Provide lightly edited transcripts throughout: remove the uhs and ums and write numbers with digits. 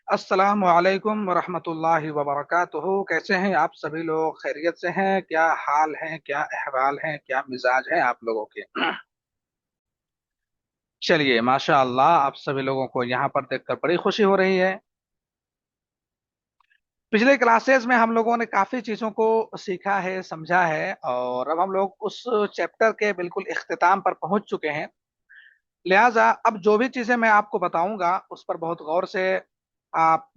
अस्सलाम वालेकुम वरहमतुल्लाहि वबरकातुहू। कैसे हैं आप सभी लोग? खैरियत से हैं? क्या हाल है, क्या अहवाल है, क्या मिजाज है आप लोगों के? चलिए, माशा अल्लाह, आप सभी लोगों को यहाँ पर देखकर बड़ी खुशी हो रही है। पिछले क्लासेस में हम लोगों ने काफी चीजों को सीखा है, समझा है, और अब हम लोग उस चैप्टर के बिल्कुल इख्तिताम पर पहुंच चुके हैं। लिहाजा अब जो भी चीजें मैं आपको बताऊंगा उस पर बहुत गौर से आप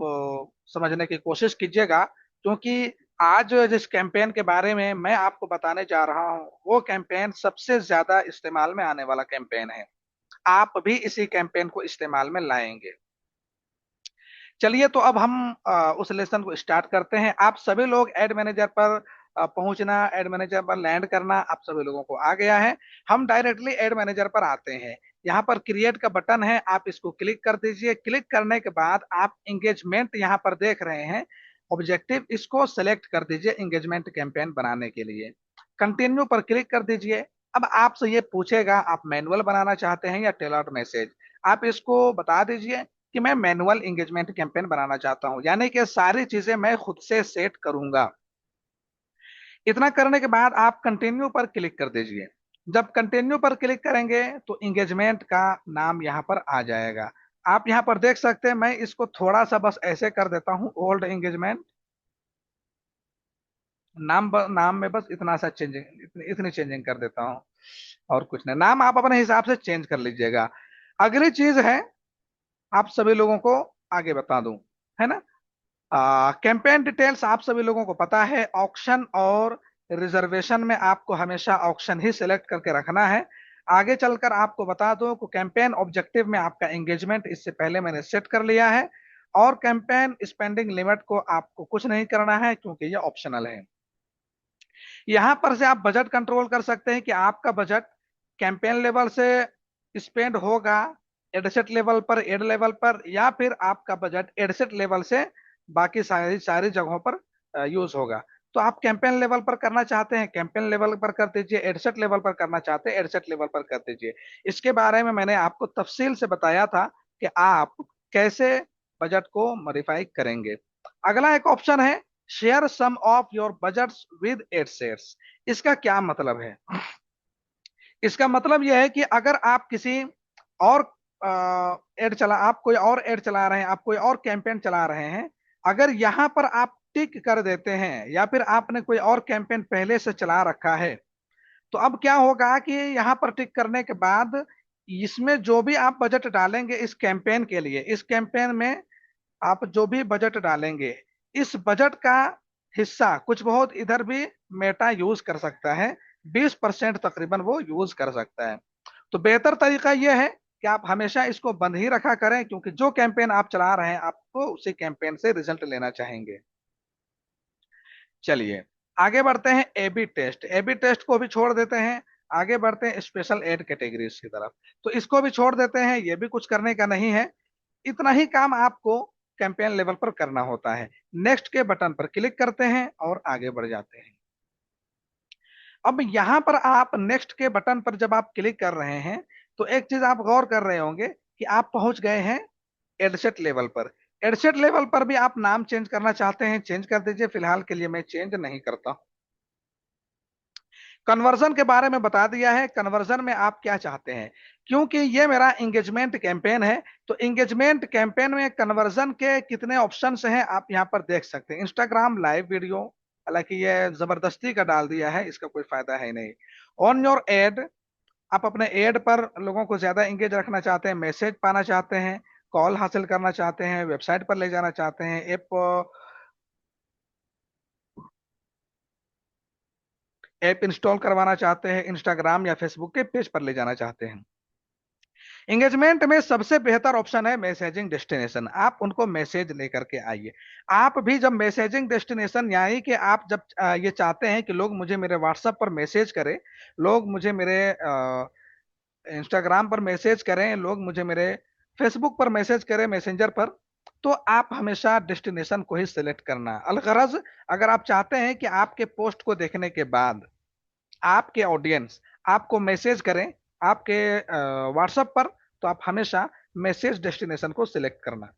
समझने की कोशिश कीजिएगा, क्योंकि आज जिस कैंपेन के बारे में मैं आपको बताने जा रहा हूं वो कैंपेन सबसे ज्यादा इस्तेमाल में आने वाला कैंपेन है। आप भी इसी कैंपेन को इस्तेमाल में लाएंगे। चलिए, तो अब हम उस लेसन को स्टार्ट करते हैं। आप सभी लोग एड मैनेजर पर पहुंचना, एड मैनेजर पर लैंड करना आप सभी लोगों को आ गया है। हम डायरेक्टली एड मैनेजर पर आते हैं। यहाँ पर क्रिएट का बटन है, आप इसको क्लिक कर दीजिए। क्लिक करने के बाद आप इंगेजमेंट यहाँ पर देख रहे हैं, ऑब्जेक्टिव, इसको सेलेक्ट कर दीजिए इंगेजमेंट कैंपेन बनाने के लिए। कंटिन्यू पर क्लिक कर दीजिए। अब आपसे ये पूछेगा आप मैनुअल बनाना चाहते हैं या टेलर्ड मैसेज। आप इसको बता दीजिए कि मैं मैनुअल एंगेजमेंट कैंपेन बनाना चाहता हूं, यानी कि सारी चीजें मैं खुद से सेट करूंगा। इतना करने के बाद आप कंटिन्यू पर क्लिक कर दीजिए। जब कंटिन्यू पर क्लिक करेंगे तो एंगेजमेंट का नाम यहाँ पर आ जाएगा। आप यहाँ पर देख सकते हैं, मैं इसको थोड़ा सा बस ऐसे कर देता हूँ, ओल्ड एंगेजमेंट। नाम में बस इतना सा चेंजिंग, इतनी चेंजिंग कर देता हूँ, और कुछ नहीं। नाम आप अपने हिसाब से चेंज कर लीजिएगा। अगली चीज है, आप सभी लोगों को आगे बता दूं, है ना, कैंपेन डिटेल्स आप सभी लोगों को पता है। ऑक्शन और रिजर्वेशन में आपको हमेशा ऑक्शन ही सिलेक्ट करके रखना है। आगे चलकर आपको बता दूं कि कैंपेन ऑब्जेक्टिव में आपका एंगेजमेंट इससे पहले मैंने सेट कर लिया है, और कैंपेन स्पेंडिंग लिमिट को आपको कुछ नहीं करना है क्योंकि ये ऑप्शनल है। यहां पर से आप बजट कंट्रोल कर सकते हैं कि आपका बजट कैंपेन लेवल से स्पेंड होगा एडसेट लेवल पर, एड लेवल पर, या फिर आपका बजट एडसेट लेवल से बाकी सारी सारी जगहों पर यूज होगा। तो आप कैंपेन लेवल पर करना चाहते हैं कैंपेन लेवल पर कर दीजिए, एडसेट लेवल पर करना चाहते हैं एडसेट लेवल पर कर दीजिए। इसके बारे में मैंने आपको तफसील से बताया था कि आप कैसे बजट को मॉडिफाई करेंगे। अगला एक ऑप्शन है, share some of your budgets with ad sets. इसका क्या मतलब है? इसका मतलब यह है कि अगर आप किसी और एड चला आप कोई और एड चला रहे हैं, आप कोई और कैंपेन चला रहे हैं, अगर यहां पर आप टिक कर देते हैं या फिर आपने कोई और कैंपेन पहले से चला रखा है, तो अब क्या होगा कि यहाँ पर टिक करने के बाद इसमें जो भी आप बजट डालेंगे इस कैंपेन के लिए, इस कैंपेन में आप जो भी बजट डालेंगे, इस बजट का हिस्सा कुछ बहुत इधर भी मेटा यूज कर सकता है। 20% तकरीबन वो यूज कर सकता है। तो बेहतर तरीका यह है कि आप हमेशा इसको बंद ही रखा करें, क्योंकि जो कैंपेन आप चला रहे हैं आपको उसी कैंपेन से रिजल्ट लेना चाहेंगे। चलिए, आगे बढ़ते हैं। एबी टेस्ट, एबी टेस्ट को भी छोड़ देते हैं। आगे बढ़ते हैं स्पेशल एड कैटेगरीज की तरफ। तो इसको भी छोड़ देते हैं, ये भी कुछ करने का नहीं है। इतना ही काम आपको कैंपेन लेवल पर करना होता है। नेक्स्ट के बटन पर क्लिक करते हैं और आगे बढ़ जाते हैं। अब यहां पर आप नेक्स्ट के बटन पर जब आप क्लिक कर रहे हैं तो एक चीज आप गौर कर रहे होंगे कि आप पहुंच गए हैं एडसेट लेवल पर। एडसेट लेवल पर भी आप नाम चेंज करना चाहते हैं, चेंज कर दीजिए। फिलहाल के लिए मैं चेंज नहीं करता। कन्वर्जन के बारे में बता दिया है, कन्वर्जन में आप क्या चाहते हैं। क्योंकि ये मेरा इंगेजमेंट कैंपेन है, तो इंगेजमेंट कैंपेन में कन्वर्जन के कितने ऑप्शंस हैं आप यहां पर देख सकते हैं। इंस्टाग्राम लाइव वीडियो, हालांकि ये जबरदस्ती का डाल दिया है, इसका कोई फायदा है नहीं। ऑन योर एड, आप अपने एड पर लोगों को ज्यादा इंगेज रखना चाहते हैं, मैसेज पाना चाहते हैं, कॉल हासिल करना चाहते हैं, वेबसाइट पर ले जाना चाहते हैं, ऐप इंस्टॉल करवाना चाहते हैं, इंस्टाग्राम या फेसबुक के पेज पर ले जाना चाहते हैं। एंगेजमेंट में सबसे बेहतर ऑप्शन है मैसेजिंग डेस्टिनेशन। आप उनको मैसेज लेकर के आइए। आप भी जब मैसेजिंग डेस्टिनेशन, यानी कि आप जब ये चाहते हैं कि लोग मुझे मेरे व्हाट्सएप पर मैसेज करें, लोग मुझे मेरे इंस्टाग्राम पर मैसेज करें, लोग मुझे मेरे फेसबुक पर मैसेज करें, मैसेंजर पर, तो आप हमेशा डेस्टिनेशन को ही सिलेक्ट करना। अलगरज, अगर आप चाहते हैं कि आपके पोस्ट को देखने के बाद आपके ऑडियंस आपको मैसेज करें आपके व्हाट्सएप पर, तो आप हमेशा मैसेज डेस्टिनेशन को सिलेक्ट करना।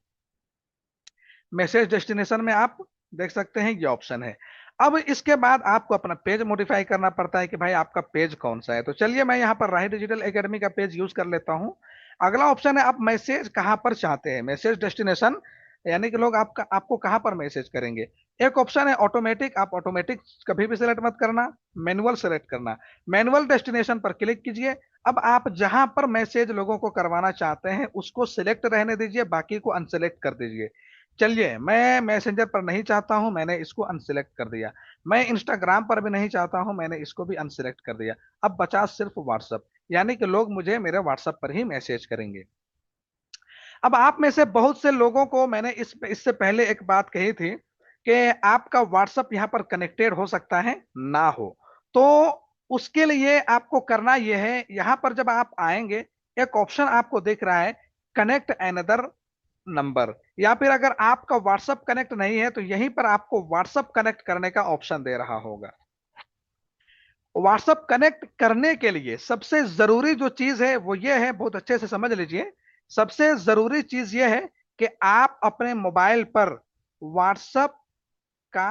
मैसेज डेस्टिनेशन में आप देख सकते हैं ये ऑप्शन है। अब इसके बाद आपको अपना पेज मॉडिफाई करना पड़ता है कि भाई आपका पेज कौन सा है। तो चलिए मैं यहाँ पर राही डिजिटल एकेडमी का पेज यूज कर लेता हूँ। अगला ऑप्शन है आप मैसेज कहाँ पर चाहते हैं, मैसेज डेस्टिनेशन, यानी कि लोग आपको कहाँ पर मैसेज करेंगे। एक ऑप्शन है ऑटोमेटिक, आप ऑटोमेटिक कभी भी सिलेक्ट मत करना, मैनुअल सेलेक्ट करना। मैनुअल डेस्टिनेशन पर क्लिक कीजिए। अब आप जहां पर मैसेज लोगों को करवाना चाहते हैं उसको सिलेक्ट रहने दीजिए, बाकी को अनसेलेक्ट कर दीजिए। चलिए मैं मैसेंजर पर नहीं चाहता हूं, मैंने इसको अनसेलेक्ट कर दिया। मैं इंस्टाग्राम पर भी नहीं चाहता हूं, मैंने इसको भी अनसेलेक्ट कर दिया। अब बचा सिर्फ व्हाट्सएप, यानी कि लोग मुझे मेरे व्हाट्सएप पर ही मैसेज करेंगे। अब आप में से बहुत से लोगों को मैंने इससे पहले एक बात कही थी कि आपका व्हाट्सएप यहाँ पर कनेक्टेड हो सकता है ना हो। तो उसके लिए आपको करना यह है, यहाँ पर जब आप आएंगे एक ऑप्शन आपको दिख रहा है कनेक्ट अनदर नंबर, या फिर अगर आपका व्हाट्सएप कनेक्ट नहीं है तो यहीं पर आपको व्हाट्सएप कनेक्ट करने का ऑप्शन दे रहा होगा। व्हाट्सएप कनेक्ट करने के लिए सबसे जरूरी जो चीज है वो ये है, बहुत अच्छे से समझ लीजिए। सबसे जरूरी चीज ये है कि आप अपने मोबाइल पर व्हाट्सएप का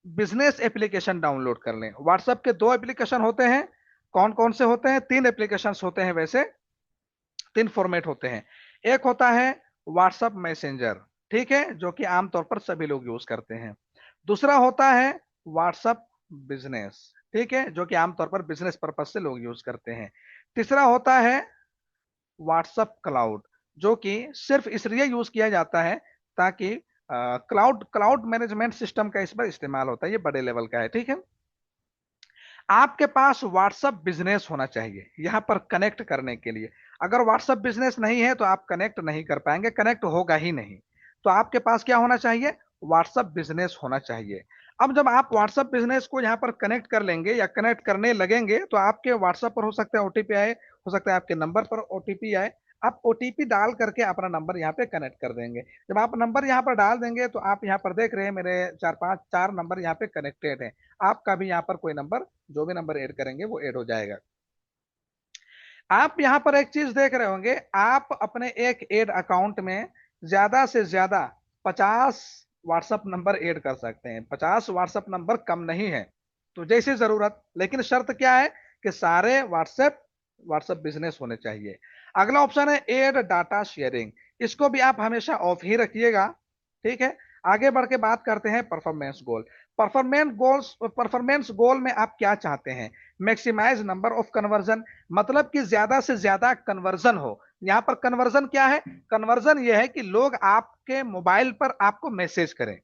बिजनेस एप्लीकेशन डाउनलोड कर लें। व्हाट्सएप के दो एप्लीकेशन होते हैं। कौन कौन से होते हैं? तीन एप्लीकेशन होते हैं, वैसे तीन फॉर्मेट होते हैं। एक होता है व्हाट्सएप मैसेंजर, ठीक है, जो कि आमतौर पर सभी लोग यूज करते हैं। दूसरा होता है व्हाट्सएप बिजनेस, ठीक है, जो कि आमतौर पर बिजनेस पर्पज से लोग यूज करते हैं। तीसरा होता है व्हाट्सएप क्लाउड, जो कि सिर्फ इसलिए यूज किया जाता है ताकि क्लाउड क्लाउड मैनेजमेंट सिस्टम का इस पर इस्तेमाल होता है, ये बड़े लेवल का है, ठीक है। आपके पास व्हाट्सएप बिजनेस होना चाहिए यहां पर कनेक्ट करने के लिए। अगर व्हाट्सएप बिजनेस नहीं है तो आप कनेक्ट नहीं कर पाएंगे, कनेक्ट होगा ही नहीं। तो आपके पास क्या होना चाहिए? व्हाट्सएप बिजनेस होना चाहिए। अब जब आप व्हाट्सएप बिजनेस को यहाँ पर कनेक्ट कर लेंगे या कनेक्ट करने लगेंगे तो आपके व्हाट्सएप पर हो सकता है ओटीपी आए, हो सकता है आपके नंबर पर ओटीपी आए। आप ओटीपी डाल करके अपना नंबर यहाँ पे कनेक्ट कर देंगे। जब आप नंबर यहाँ पर डाल देंगे तो आप यहाँ पर देख रहे हैं मेरे चार नंबर यहाँ पे कनेक्टेड है। आपका भी यहाँ पर कोई नंबर, जो भी नंबर ऐड करेंगे वो ऐड हो जाएगा। आप यहाँ पर एक चीज देख रहे होंगे, आप अपने एक ऐड अकाउंट में ज्यादा से ज्यादा 50 व्हाट्सएप नंबर ऐड कर सकते हैं। 50 व्हाट्सएप नंबर कम नहीं है, तो जैसी जरूरत, लेकिन शर्त क्या है कि सारे व्हाट्सएप व्हाट्सएप बिजनेस होने चाहिए। अगला ऑप्शन है एड डाटा शेयरिंग, इसको भी आप हमेशा ऑफ ही रखिएगा, ठीक है। आगे बढ़ के बात करते हैं परफॉर्मेंस गोल। परफॉर्मेंस गोल में आप क्या चाहते हैं? मैक्सिमाइज नंबर ऑफ कन्वर्जन, मतलब कि ज्यादा से ज्यादा कन्वर्जन हो। यहां पर कन्वर्जन क्या है? कन्वर्जन यह है कि लोग आपके मोबाइल पर आपको मैसेज करें,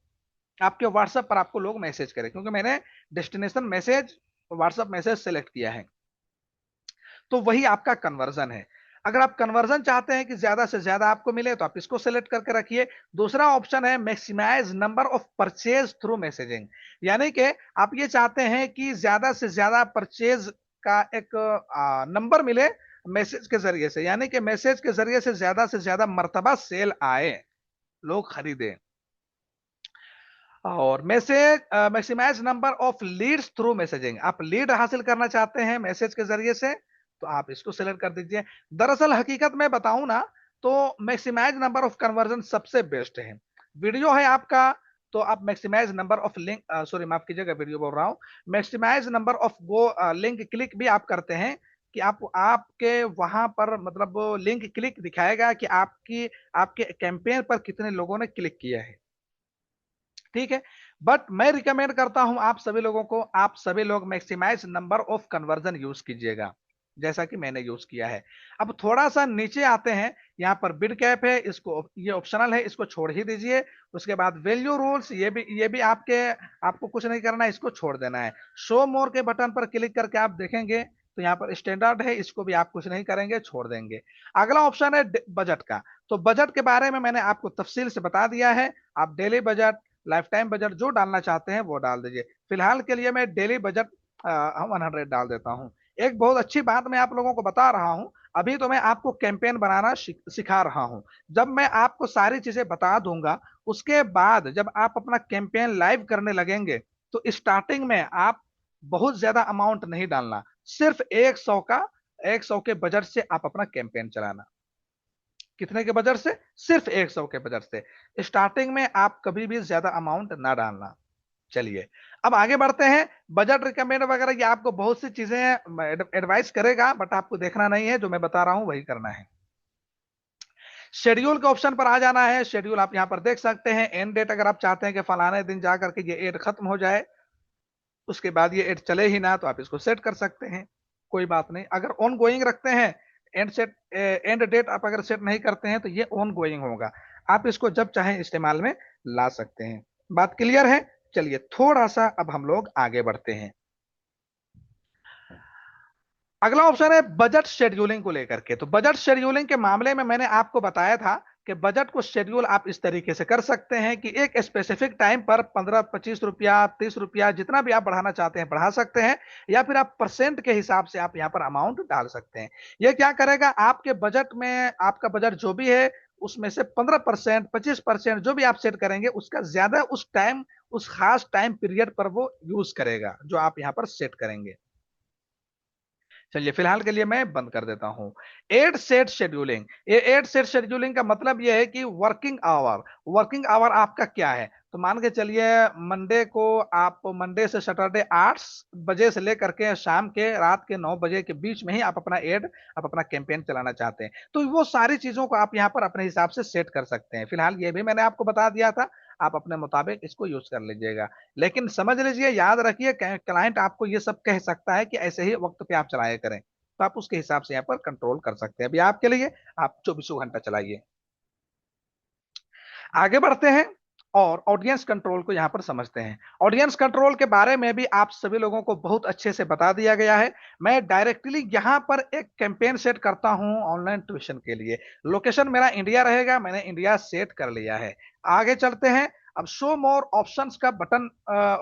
आपके व्हाट्सएप पर आपको लोग मैसेज करें, क्योंकि मैंने destination message WhatsApp message select किया है, तो वही आपका कन्वर्जन है। अगर आप कन्वर्जन चाहते हैं कि ज्यादा से ज्यादा आपको मिले तो आप इसको सेलेक्ट करके रखिए। दूसरा ऑप्शन है maximize number of purchase through messaging, यानी कि आप ये चाहते हैं कि ज्यादा से ज्यादा परचेज का एक नंबर मिले मैसेज के जरिए से, यानी कि मैसेज के जरिए से ज्यादा मर्तबा सेल आए, लोग खरीदें। और message maximize number of leads through messaging, आप लीड हासिल करना चाहते हैं मैसेज के जरिए से तो आप इसको सेलेक्ट कर दीजिए। दरअसल हकीकत में बताऊं ना तो मैक्सिमाइज नंबर ऑफ कन्वर्जन सबसे बेस्ट है। वीडियो है आपका तो आप maximize number of link, sorry माफ कीजिएगा वीडियो बोल रहा हूं, maximize number of go link click भी आप करते हैं कि आपके वहां पर मतलब लिंक क्लिक दिखाएगा कि आपके कैंपेन पर कितने लोगों ने क्लिक किया है, ठीक है। बट मैं रिकमेंड करता हूं आप सभी लोगों को, आप सभी लोग maximize number of conversion use कीजिएगा जैसा कि मैंने यूज किया है। अब थोड़ा सा नीचे आते हैं, यहाँ पर बिड कैप है, इसको ये ऑप्शनल है, इसको छोड़ ही दीजिए। उसके बाद वैल्यू रूल्स, ये भी आपको कुछ नहीं करना है, इसको छोड़ देना है। शो मोर के बटन पर क्लिक करके आप देखेंगे तो यहाँ पर स्टैंडर्ड है, इसको भी आप कुछ नहीं करेंगे, छोड़ देंगे। अगला ऑप्शन है बजट का। तो बजट के बारे में मैंने आपको तफसील से बता दिया है। आप daily budget, life time budget जो डालना चाहते हैं वो डाल दीजिए। फिलहाल के लिए मैं डेली बजट 100 डाल देता हूं। एक बहुत अच्छी बात मैं आप लोगों को बता रहा हूं, अभी तो मैं आपको कैंपेन बनाना सिखा रहा हूं। जब मैं आपको सारी चीजें बता दूंगा उसके बाद जब आप अपना कैंपेन लाइव करने लगेंगे तो स्टार्टिंग में आप बहुत ज्यादा अमाउंट नहीं डालना, सिर्फ 100 के बजट से आप अपना कैंपेन चलाना। कितने के बजट से? सिर्फ 100 के बजट से। स्टार्टिंग में आप कभी भी ज्यादा अमाउंट ना डालना। चलिए, अब आगे बढ़ते हैं। बजट रिकमेंड वगैरह ये आपको बहुत सी चीजें एडवाइस करेगा, बट आपको देखना नहीं है, जो मैं बता रहा हूं वही करना है। शेड्यूल के ऑप्शन पर आ जाना है। शेड्यूल आप यहां पर देख सकते हैं। एंड डेट अगर आप चाहते हैं कि फलाने दिन जाकर के ये एड खत्म हो जाए, उसके बाद ये एड चले ही ना, तो आप इसको सेट कर सकते हैं। कोई बात नहीं। अगर ऑन गोइंग रखते हैं, एंड डेट आप अगर सेट नहीं करते हैं, तो ये ऑन गोइंग होगा। आप इसको जब चाहें इस्तेमाल में ला सकते हैं। बात क्लियर है? चलिए, थोड़ा सा अब हम लोग आगे बढ़ते हैं। अगला ऑप्शन है बजट शेड्यूलिंग को लेकर के। तो बजट शेड्यूलिंग के मामले में मैंने आपको बताया था कि बजट को शेड्यूल आप इस तरीके से कर सकते हैं कि एक स्पेसिफिक टाइम पर 15-25 रुपया, 30 रुपया, जितना भी आप बढ़ाना चाहते हैं बढ़ा सकते हैं, या फिर आप परसेंट के हिसाब से आप यहाँ पर अमाउंट डाल सकते हैं। यह क्या करेगा, आपके बजट में आपका बजट जो भी है उसमें से 15%, 25% जो भी आप सेट करेंगे, उसका ज्यादा उस टाइम, उस खास टाइम पीरियड पर वो यूज करेगा जो आप यहाँ पर सेट करेंगे। चलिए, फिलहाल के लिए मैं बंद कर देता हूं। एट सेट शेड्यूलिंग, ये एट सेट शेड्यूलिंग का मतलब यह है कि वर्किंग आवर। वर्किंग आवर आपका क्या है? तो मान के चलिए, मंडे को आप, मंडे से सैटरडे 8 बजे से लेकर के शाम के रात के 9 बजे के बीच में ही आप अपना एड, आप अपना कैंपेन चलाना चाहते हैं, तो वो सारी चीजों को आप यहाँ पर अपने हिसाब से सेट कर सकते हैं। फिलहाल ये भी मैंने आपको बता दिया था, आप अपने मुताबिक इसको यूज कर लीजिएगा। लेकिन समझ लीजिए, याद रखिए, क्लाइंट आपको ये सब कह सकता है कि ऐसे ही वक्त पे आप चलाया करें, तो आप उसके हिसाब से यहाँ पर कंट्रोल कर सकते हैं। अभी आपके लिए आप 24 घंटा चलाइए। आगे बढ़ते हैं और ऑडियंस कंट्रोल को यहां पर समझते हैं। ऑडियंस कंट्रोल के बारे में भी आप सभी लोगों को बहुत अच्छे से बता दिया गया है। मैं डायरेक्टली यहां पर एक कैंपेन सेट करता हूं ऑनलाइन ट्यूशन के लिए। लोकेशन मेरा इंडिया रहेगा, मैंने इंडिया सेट कर लिया है। आगे चलते हैं। अब शो मोर ऑप्शंस का बटन,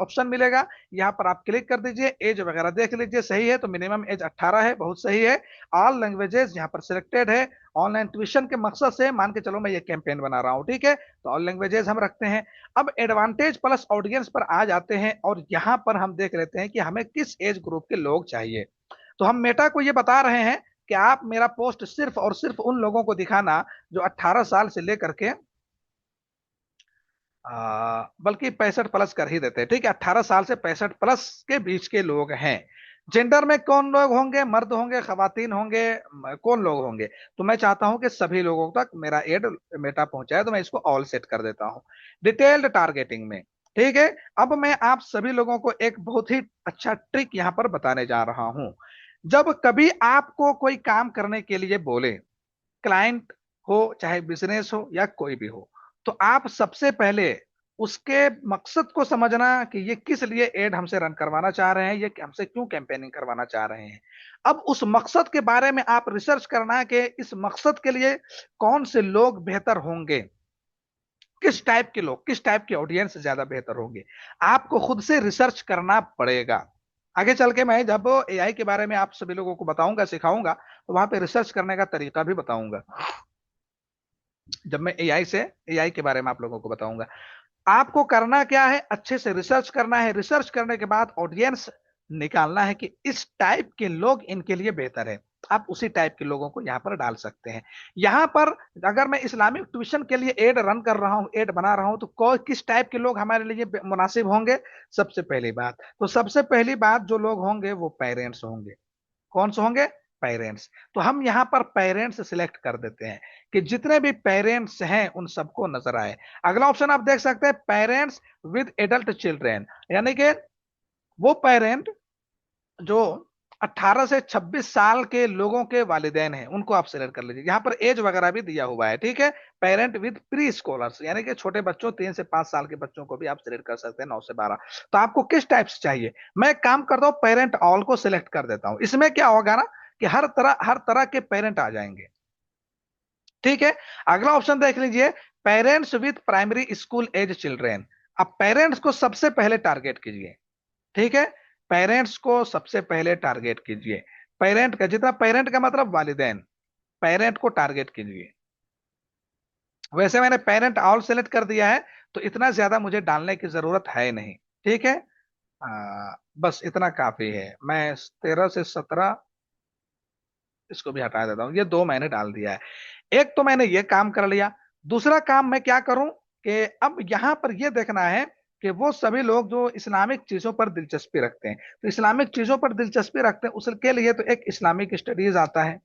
ऑप्शन मिलेगा, यहां पर आप क्लिक कर दीजिए। एज वगैरह देख लीजिए, सही है तो मिनिमम एज 18 है, बहुत सही है। ऑल लैंग्वेजेस यहां पर सिलेक्टेड है। ऑनलाइन ट्यूशन के मकसद से मान के चलो मैं ये कैंपेन बना रहा हूं, ठीक है, तो ऑल लैंग्वेजेस हम रखते हैं। अब एडवांटेज प्लस ऑडियंस पर आ जाते हैं, और यहां पर हम देख लेते हैं कि हमें किस एज ग्रुप के लोग चाहिए। तो हम मेटा को ये बता रहे हैं कि आप मेरा पोस्ट सिर्फ और सिर्फ उन लोगों को दिखाना जो 18 साल से लेकर के, बल्कि 65 प्लस कर ही देते हैं, ठीक है, 18 साल से 65 प्लस के बीच के लोग हैं। जेंडर में कौन लोग होंगे? मर्द होंगे, खवातीन होंगे, कौन लोग होंगे? तो मैं चाहता हूं कि सभी लोगों तक मेरा एड मेटा पहुंचाए, तो मैं इसको ऑल सेट कर देता हूं। डिटेल्ड टारगेटिंग में, ठीक है। अब मैं आप सभी लोगों को एक बहुत ही अच्छा ट्रिक यहां पर बताने जा रहा हूं। जब कभी आपको कोई काम करने के लिए बोले, क्लाइंट हो चाहे बिजनेस हो या कोई भी हो, तो आप सबसे पहले उसके मकसद को समझना कि ये किस लिए एड हमसे रन करवाना चाह रहे हैं, ये हमसे क्यों कैंपेनिंग करवाना चाह रहे हैं। अब उस मकसद के बारे में आप रिसर्च करना कि इस मकसद के लिए कौन से लोग बेहतर होंगे, किस टाइप के लोग, किस टाइप के ऑडियंस ज्यादा बेहतर होंगे, आपको खुद से रिसर्च करना पड़ेगा। आगे चल के मैं जब एआई के बारे में आप सभी लोगों को बताऊंगा, सिखाऊंगा, तो वहां पे रिसर्च करने का तरीका भी बताऊंगा। जब मैं एआई के बारे में आप लोगों को बताऊंगा, आपको करना क्या है, अच्छे से रिसर्च करना है। रिसर्च करने के बाद ऑडियंस निकालना है कि इस टाइप के लोग इनके लिए बेहतर है। आप उसी टाइप के लोगों को यहां पर डाल सकते हैं। यहां पर अगर मैं इस्लामिक ट्यूशन के लिए एड रन कर रहा हूं, एड बना रहा हूं, तो किस टाइप के लोग हमारे लिए मुनासिब होंगे? सबसे पहली बात, तो सबसे पहली बात जो लोग होंगे वो पेरेंट्स होंगे। कौन से होंगे? पेरेंट्स। तो हम यहां पर पेरेंट्स सिलेक्ट कर देते हैं कि जितने भी पेरेंट्स हैं उन सबको नजर आए। अगला ऑप्शन आप देख सकते हैं, पेरेंट्स विद एडल्ट चिल्ड्रेन, यानी कि वो पेरेंट जो 18 से 26 साल के लोगों के वालिदैन हैं, उनको आप सिलेक्ट कर लीजिए। यहां पर एज वगैरह भी दिया हुआ है, ठीक है। पेरेंट विद प्री स्कॉलर्स, यानी कि छोटे बच्चों, 3 से 5 साल के बच्चों को भी आप सिलेक्ट कर सकते हैं, 9 से 12। तो आपको किस टाइप से चाहिए? मैं एक काम करता हूं, पेरेंट ऑल को सिलेक्ट कर देता हूं। इसमें क्या होगा ना कि हर तरह के पेरेंट आ जाएंगे, ठीक है। अगला ऑप्शन देख लीजिए, parents with primary school age children. अब पेरेंट्स को सबसे पहले टारगेट कीजिए, ठीक है। पेरेंट्स को सबसे पहले टारगेट कीजिए। पेरेंट का जितना, पेरेंट का मतलब वालिदैन, पेरेंट को टारगेट कीजिए। वैसे मैंने पेरेंट ऑल सेलेक्ट कर दिया है, तो इतना ज्यादा मुझे डालने की जरूरत है नहीं, ठीक है। बस इतना काफी है। मैं 13 से 17 इसको भी हटा देता हूं, ये दो मैंने डाल दिया है। एक तो मैंने ये काम कर लिया। दूसरा काम मैं क्या करूं कि अब यहां पर ये देखना है कि वो सभी लोग जो इस्लामिक चीजों पर दिलचस्पी रखते हैं, तो इस्लामिक चीजों पर दिलचस्पी रखते हैं उसके लिए तो एक इस्लामिक स्टडीज आता है।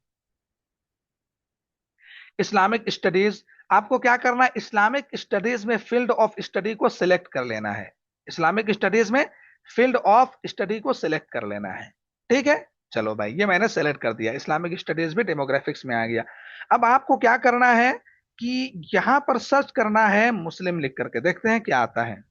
इस्लामिक स्टडीज, आपको क्या करना है, इस्लामिक स्टडीज में फील्ड ऑफ स्टडी को सिलेक्ट कर लेना है। इस्लामिक स्टडीज में फील्ड ऑफ स्टडी को सिलेक्ट कर लेना है। ठीक है, चलो भाई ये मैंने सेलेक्ट कर दिया, इस्लामिक स्टडीज भी डेमोग्राफिक्स में आ गया। अब आपको क्या करना है कि यहां पर सर्च करना है मुस्लिम लिख करके, देखते हैं क्या आता है।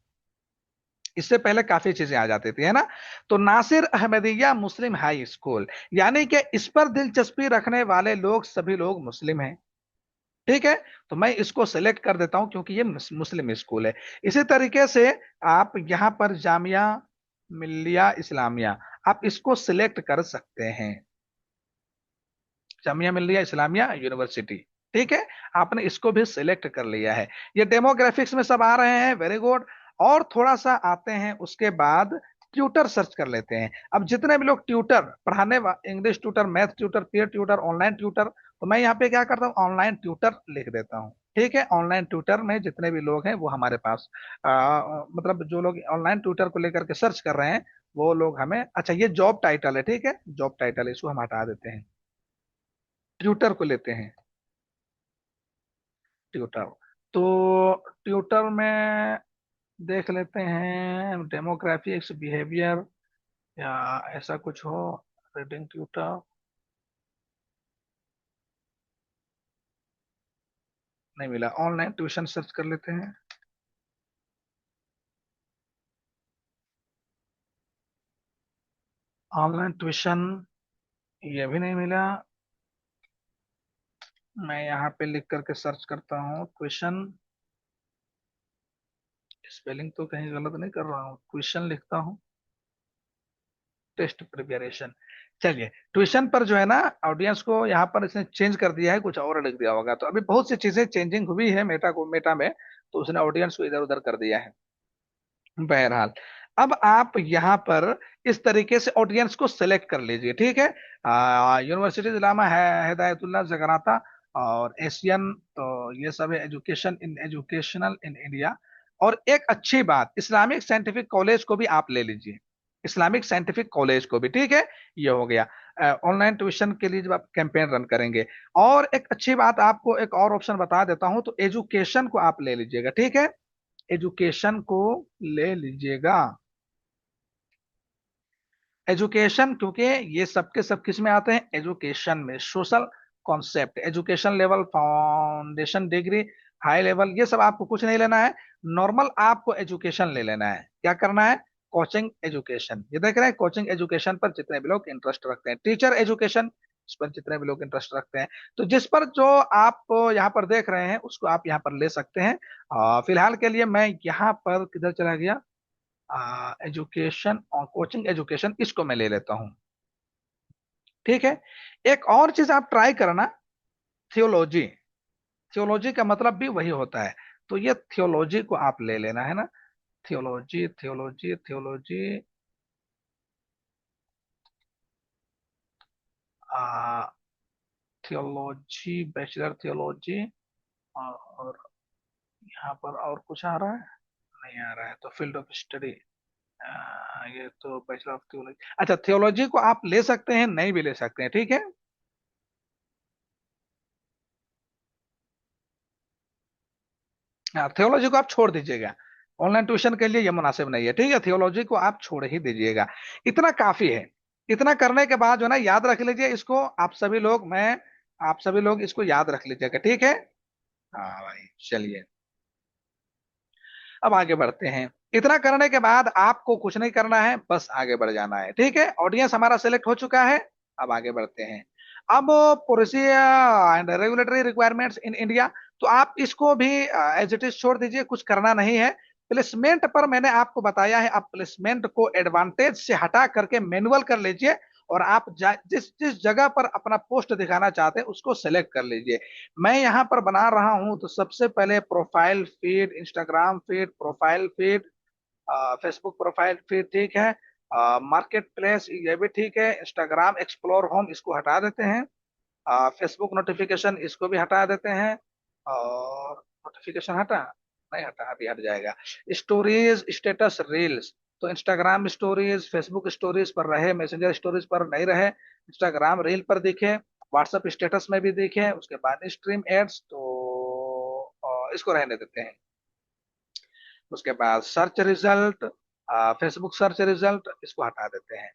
इससे पहले काफी चीजें आ जाती थी, है ना। तो नासिर अहमदिया मुस्लिम हाई स्कूल, यानी कि इस पर दिलचस्पी रखने वाले लोग सभी लोग मुस्लिम हैं। ठीक है, तो मैं इसको सेलेक्ट कर देता हूं क्योंकि ये मुस्लिम स्कूल है। इसी तरीके से आप यहां पर जामिया मिल्लिया इस्लामिया, आप इसको सिलेक्ट कर सकते हैं, जामिया मिल्लिया इस्लामिया यूनिवर्सिटी। ठीक है, आपने इसको भी सिलेक्ट कर लिया है। ये डेमोग्राफिक्स में सब आ रहे हैं, वेरी गुड। और थोड़ा सा आते हैं उसके बाद, ट्यूटर सर्च कर लेते हैं। अब जितने भी लोग ट्यूटर पढ़ाने, English tutor, math tutor, peer tutor, online tutor, तो मैं यहाँ पे क्या करता हूँ, ऑनलाइन ट्यूटर लिख देता हूँ। ठीक है, ऑनलाइन ट्यूटर में जितने भी लोग हैं वो हमारे पास, मतलब जो लोग ऑनलाइन ट्यूटर को लेकर के सर्च कर रहे हैं वो लोग हमें, अच्छा ये जॉब टाइटल है, ठीक है, जॉब टाइटल है, इसको हम हटा देते हैं, ट्यूटर को लेते हैं, ट्यूटर। तो ट्यूटर में देख लेते हैं डेमोग्राफिक्स बिहेवियर, या ऐसा कुछ हो, रीडिंग ट्यूटर, नहीं मिला। ऑनलाइन ट्यूशन सर्च कर लेते हैं, ऑनलाइन ट्यूशन, ये भी नहीं मिला। मैं यहाँ पे लिख करके सर्च करता हूँ ट्यूशन, स्पेलिंग तो कहीं गलत नहीं कर रहा हूँ, ट्यूशन लिखता हूँ, टेस्ट प्रिपरेशन। चलिए, ट्यूशन पर जो है ना, ऑडियंस को यहाँ पर इसने चेंज कर दिया है, कुछ और लिख दिया होगा, तो अभी बहुत सी चीजें चेंजिंग हुई है मेटा में, तो उसने ऑडियंस को इधर उधर कर दिया है। बहरहाल, अब आप यहाँ पर इस तरीके से ऑडियंस को सेलेक्ट कर लीजिए। ठीक है, यूनिवर्सिटी इलामा है, हिदायतुल्लाह जगराता और एशियन, तो ये सब है, education in educational in India. और एक अच्छी बात, इस्लामिक साइंटिफिक कॉलेज को भी आप ले लीजिए, इस्लामिक साइंटिफिक कॉलेज को भी। ठीक है, ये हो गया। ऑनलाइन ट्यूशन के लिए जब आप कैंपेन रन करेंगे, और एक अच्छी बात आपको एक और ऑप्शन बता देता हूं, तो एजुकेशन को आप ले लीजिएगा। ठीक है, एजुकेशन को ले लीजिएगा, एजुकेशन, क्योंकि ये सबके सब किस में आते हैं, एजुकेशन में, social concept, education level, foundation degree, high level, ये सब आपको कुछ नहीं लेना है। नॉर्मल आपको एजुकेशन ले लेना है, क्या करना है, कोचिंग एजुकेशन। ये देख रहे हैं, कोचिंग एजुकेशन पर जितने भी लोग इंटरेस्ट रखते हैं, टीचर एजुकेशन, इस पर जितने भी लोग इंटरेस्ट रखते हैं, तो जिस पर जो आप यहाँ पर देख रहे हैं उसको आप यहाँ पर ले सकते हैं। फिलहाल के लिए मैं यहाँ पर किधर चला गया, एजुकेशन और कोचिंग एजुकेशन, इसको मैं ले लेता हूं। ठीक है, एक और चीज आप ट्राई करना, थियोलॉजी। थियोलॉजी का मतलब भी वही होता है, तो ये थियोलॉजी को आप ले लेना है ना, theology theology theology, theology, bachelor theology. और यहाँ पर और कुछ आ रहा है, नहीं आ रहा है, तो फील्ड ऑफ स्टडी, ये तो बैचलर ऑफ थियोलॉजी। अच्छा, थियोलॉजी को आप ले सकते हैं, नहीं भी ले सकते हैं, ठीक है। हाँ, थियोलॉजी को आप छोड़ दीजिएगा, ऑनलाइन ट्यूशन के लिए ये मुनासिब नहीं है। ठीक है, थियोलॉजी को आप छोड़ ही दीजिएगा, इतना काफी है। इतना करने के बाद जो है ना, याद रख लीजिए इसको, आप सभी लोग, मैं, आप सभी लोग इसको याद रख लीजिएगा। ठीक है, हाँ भाई, चलिए अब आगे बढ़ते हैं। इतना करने के बाद आपको कुछ नहीं करना है, बस आगे बढ़ जाना है। ठीक है, ऑडियंस हमारा सिलेक्ट हो चुका है, अब आगे बढ़ते हैं। अब policy and regulatory requirements in India, तो आप इसको भी एज इट इज छोड़ दीजिए, कुछ करना नहीं है। प्लेसमेंट पर मैंने आपको बताया है, आप प्लेसमेंट को एडवांटेज से हटा करके मैनुअल कर लीजिए, और आप जिस जिस जगह पर अपना पोस्ट दिखाना चाहते हैं उसको सेलेक्ट कर लीजिए। मैं यहाँ पर बना रहा हूँ, तो सबसे पहले profile feed, Instagram feed, profile feed, Facebook profile feed, ठीक है, मार्केट प्लेस ये भी ठीक है, इंस्टाग्राम एक्सप्लोर होम इसको हटा देते हैं, फेसबुक नोटिफिकेशन इसको भी हटा देते हैं। और नोटिफिकेशन हटा, नहीं हटा, अभी हट जाएगा। स्टोरीज, स्टेटस, रील्स, तो इंस्टाग्राम स्टोरीज, फेसबुक स्टोरीज पर रहे, मैसेंजर स्टोरीज पर नहीं रहे, इंस्टाग्राम रील पर दिखे, व्हाट्सएप स्टेटस में भी दिखे। उसके बाद स्ट्रीम एड्स, तो इसको रहने देते हैं। उसके बाद search result, Facebook search result, इसको हटा देते हैं।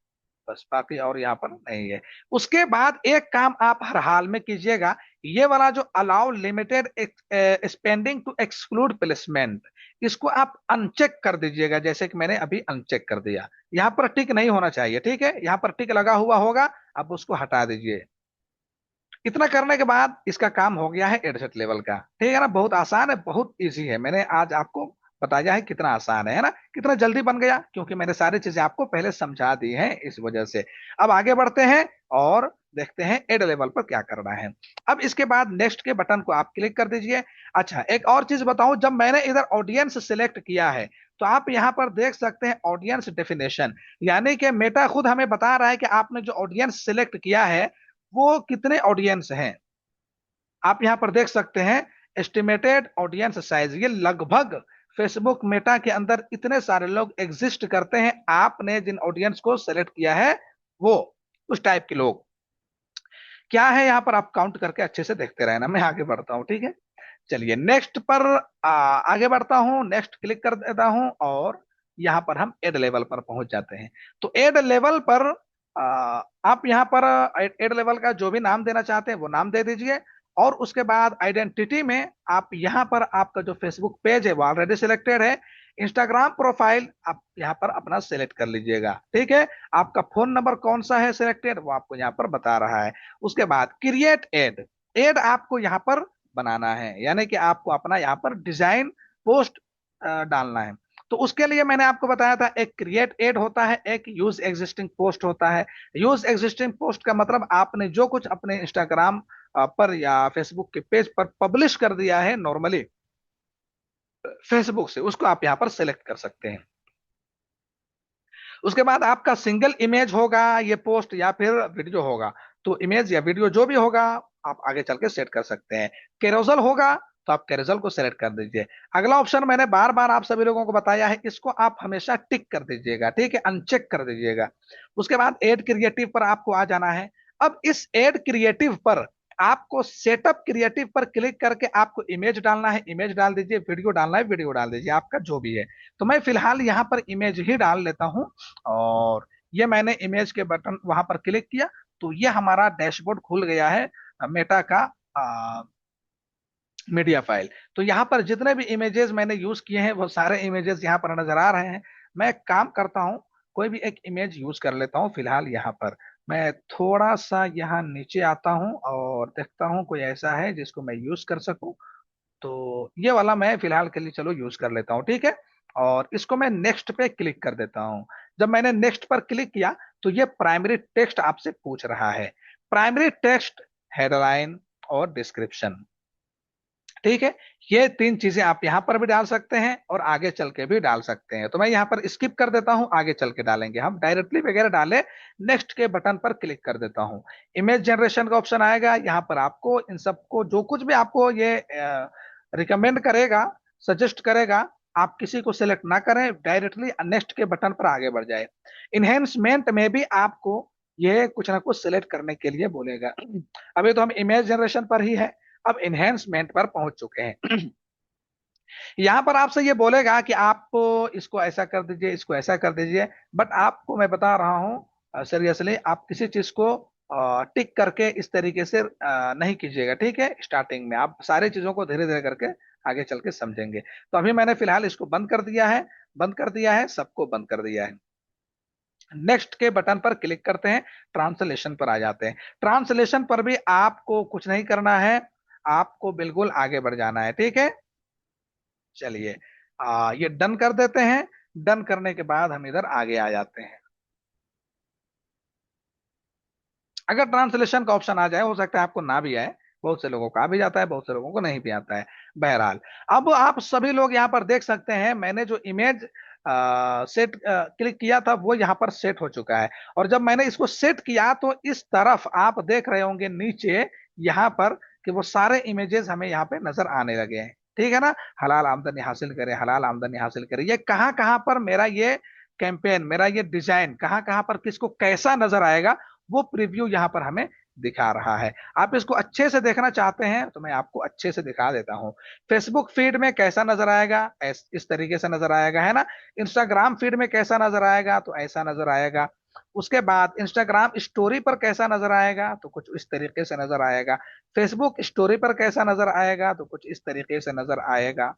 बस, बाकी और यहाँ पर नहीं है। उसके बाद एक काम आप हर हाल में कीजिएगा, ये वाला जो allow limited spending to exclude placement, इसको आप अनचेक कर दीजिएगा, जैसे कि मैंने अभी अनचेक कर दिया। यहाँ पर टिक नहीं होना चाहिए, ठीक है, यहाँ पर टिक लगा हुआ होगा, आप उसको हटा दीजिए। इतना करने के बाद इसका काम हो गया है एडसेट लेवल का, ठीक है ना। बहुत आसान है, बहुत इजी है, मैंने आज आपको बताया है कितना आसान है ना, कितना जल्दी बन गया, क्योंकि मैंने सारी चीजें आपको पहले समझा दी हैं इस वजह से। अब आगे बढ़ते हैं और देखते हैं एड लेवल पर क्या करना है। अब इसके बाद नेक्स्ट के बटन को आप क्लिक कर दीजिए। अच्छा, एक और चीज बताऊं, जब मैंने इधर ऑडियंस सिलेक्ट किया है, तो आप यहां पर देख सकते हैं ऑडियंस डेफिनेशन, यानी कि मेटा खुद हमें बता रहा है कि आपने जो ऑडियंस सिलेक्ट किया है वो कितने ऑडियंस हैं। आप यहां पर देख सकते हैं एस्टिमेटेड ऑडियंस साइज, ये लगभग फेसबुक मेटा के अंदर इतने सारे लोग एग्जिस्ट करते हैं, आपने जिन ऑडियंस को सेलेक्ट किया है वो उस टाइप के लोग क्या है, यहां पर आप काउंट करके अच्छे से देखते रहना। मैं आगे बढ़ता हूं, ठीक है। चलिए नेक्स्ट पर आगे बढ़ता हूं, नेक्स्ट क्लिक कर देता हूं, और यहां पर हम एड लेवल पर पहुंच जाते हैं। तो एड लेवल पर आ, आप यहां पर एड लेवल का जो भी नाम देना चाहते हैं वो नाम दे दीजिए। और उसके बाद आइडेंटिटी में आप यहां पर आपका जो फेसबुक पेज है वो ऑलरेडी सिलेक्टेड है। इंस्टाग्राम प्रोफाइल आप यहां पर अपना सेलेक्ट कर लीजिएगा, ठीक है। आपका फोन नंबर कौन सा है सिलेक्टेड, वो आपको यहां पर बता रहा है। उसके बाद क्रिएट एड, एड आपको यहां पर बनाना है, यानी कि आपको अपना यहाँ पर डिजाइन पोस्ट डालना है। तो उसके लिए मैंने आपको बताया था, एक क्रिएट एड होता है, एक यूज एग्जिस्टिंग पोस्ट होता है। यूज एग्जिस्टिंग पोस्ट का मतलब आपने जो कुछ अपने इंस्टाग्राम पर या फेसबुक के पेज पर पब्लिश कर दिया है नॉर्मली फेसबुक से, उसको आप यहाँ पर सेलेक्ट कर सकते हैं। उसके बाद आपका सिंगल इमेज होगा ये पोस्ट या फिर वीडियो होगा, तो इमेज या वीडियो जो भी होगा आप आगे चल के सेट कर सकते हैं। कैरोसल होगा तो आप कैरोसल को सेलेक्ट कर दीजिए। अगला ऑप्शन मैंने बार बार आप सभी लोगों को बताया है, इसको आप हमेशा टिक कर दीजिएगा, ठीक है, अनचेक कर दीजिएगा। उसके बाद एड क्रिएटिव पर आपको आ जाना है। अब इस एड क्रिएटिव पर आपको सेटअप क्रिएटिव पर क्लिक करके आपको इमेज डालना है, इमेज डाल दीजिए, वीडियो डालना है, वीडियो डाल दीजिए, आपका जो भी है। तो मैं फिलहाल यहाँ पर इमेज ही डाल लेता हूँ। और ये मैंने इमेज के बटन वहां पर क्लिक किया, तो ये हमारा डैशबोर्ड खुल गया है मेटा का मीडिया फाइल। तो यहाँ पर जितने भी इमेजेस मैंने यूज किए हैं वो सारे इमेजेस यहाँ पर नजर आ रहे हैं। मैं एक काम करता हूँ, कोई भी एक इमेज यूज कर लेता हूँ फिलहाल। यहाँ पर मैं थोड़ा सा यहाँ नीचे आता हूँ और देखता हूँ कोई ऐसा है जिसको मैं यूज कर सकूँ। तो ये वाला मैं फिलहाल के लिए चलो यूज कर लेता हूँ, ठीक है। और इसको मैं नेक्स्ट पे क्लिक कर देता हूँ। जब मैंने नेक्स्ट पर क्लिक किया तो ये प्राइमरी टेक्स्ट आपसे पूछ रहा है। प्राइमरी टेक्स्ट, हेडलाइन और डिस्क्रिप्शन, ठीक है। ये तीन चीजें आप यहां पर भी डाल सकते हैं और आगे चल के भी डाल सकते हैं। तो मैं यहां पर स्किप कर देता हूं, आगे चल के डालेंगे हम, डायरेक्टली वगैरह डाले। नेक्स्ट के बटन पर क्लिक कर देता हूं। इमेज जनरेशन का ऑप्शन आएगा, यहां पर आपको इन सबको जो कुछ भी आपको ये रिकमेंड करेगा, सजेस्ट करेगा, आप किसी को सिलेक्ट ना करें, डायरेक्टली नेक्स्ट के बटन पर आगे बढ़ जाए। इनहेंसमेंट में भी आपको ये कुछ ना कुछ सिलेक्ट करने के लिए बोलेगा। अभी तो हम इमेज जनरेशन पर ही है, अब इनहेंसमेंट पर पहुंच चुके हैं। यहां पर आपसे ये बोलेगा कि आप इसको ऐसा कर दीजिए, इसको ऐसा कर दीजिए, बट आपको मैं बता रहा हूं सीरियसली, आप किसी चीज को टिक करके इस तरीके से नहीं कीजिएगा, ठीक है। स्टार्टिंग में आप सारी चीजों को धीरे धीरे करके आगे चल के समझेंगे। तो अभी मैंने फिलहाल इसको बंद कर दिया है, बंद कर दिया है, सबको बंद कर दिया है। नेक्स्ट के बटन पर क्लिक करते हैं, ट्रांसलेशन पर आ जाते हैं। ट्रांसलेशन पर भी आपको कुछ नहीं करना है, आपको बिल्कुल आगे बढ़ जाना है, ठीक है। चलिए ये डन कर देते हैं। डन करने के बाद हम इधर आगे आ जाते हैं। अगर ट्रांसलेशन का ऑप्शन आ जाए, हो सकता है आपको ना भी आए, बहुत से लोगों को आ भी जाता है, बहुत से लोगों को नहीं भी आता है। बहरहाल, अब आप सभी लोग यहाँ पर देख सकते हैं, मैंने जो इमेज सेट क्लिक किया था वो यहाँ पर सेट हो चुका है। और जब मैंने इसको सेट किया तो इस तरफ आप देख रहे होंगे नीचे यहाँ पर कि वो सारे इमेजेस हमें यहाँ पे नजर आने लगे हैं। ठीक है ना। हलाल आमदनी हासिल करें, हलाल आमदनी हासिल करें, ये कहाँ कहाँ पर मेरा ये कैंपेन, मेरा ये डिजाइन कहाँ कहाँ पर किसको कैसा नजर आएगा, वो प्रीव्यू यहाँ पर हमें दिखा रहा है। आप इसको अच्छे से देखना चाहते हैं तो मैं आपको अच्छे से दिखा देता हूँ। फेसबुक फीड में कैसा नजर आएगा, इस तरीके से नजर आएगा, है ना। इंस्टाग्राम फीड में कैसा नजर आएगा, तो ऐसा नजर आएगा। उसके बाद इंस्टाग्राम स्टोरी पर कैसा नजर आएगा, तो कुछ इस तरीके से नजर आएगा। फेसबुक स्टोरी पर कैसा नजर आएगा, तो कुछ इस तरीके से नजर आएगा।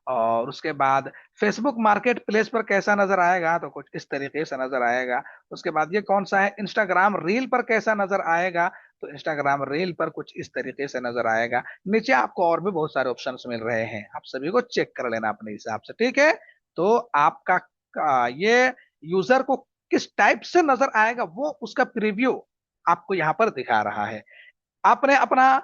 और उसके बाद फेसबुक मार्केट प्लेस पर कैसा नजर आएगा, तो कुछ इस तरीके से नजर आएगा। उसके बाद ये कौन सा है, इंस्टाग्राम रील पर कैसा नजर आएगा, तो इंस्टाग्राम रील पर कुछ इस तरीके से नजर आएगा। नीचे आपको और भी बहुत सारे ऑप्शंस मिल रहे हैं, आप सभी को चेक कर लेना अपने हिसाब से, ठीक है। तो आपका ये यूजर को किस टाइप से नजर आएगा, वो उसका प्रीव्यू आपको यहाँ पर दिखा रहा है। आपने अपना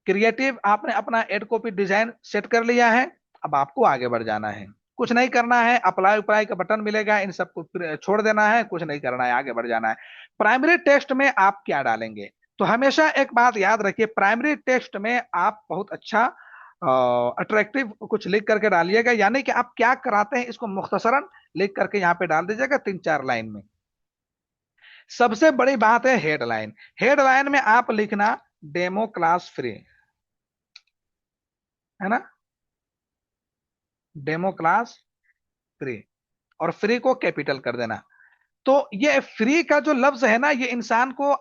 क्रिएटिव, आपने अपना एड कॉपी डिजाइन सेट कर लिया है। अब आपको आगे बढ़ जाना है, कुछ नहीं करना है। अप्लाई अप्लाई का बटन मिलेगा, इन सबको छोड़ देना है, कुछ नहीं करना है, आगे बढ़ जाना है। प्राइमरी टेक्स्ट में आप क्या डालेंगे, तो हमेशा एक बात याद रखिए, प्राइमरी टेक्स्ट में आप बहुत अच्छा अट्रैक्टिव कुछ लिख करके डालिएगा, यानी कि आप क्या कराते हैं इसको मुख्तसरन लिख करके यहाँ पे डाल दीजिएगा 3-4 लाइन में। सबसे बड़ी बात है हेडलाइन। हेडलाइन में आप लिखना डेमो क्लास फ्री, है ना, डेमो क्लास फ्री, और फ्री को कैपिटल कर देना। तो ये फ्री का जो लफ्ज है ना, ये इंसान को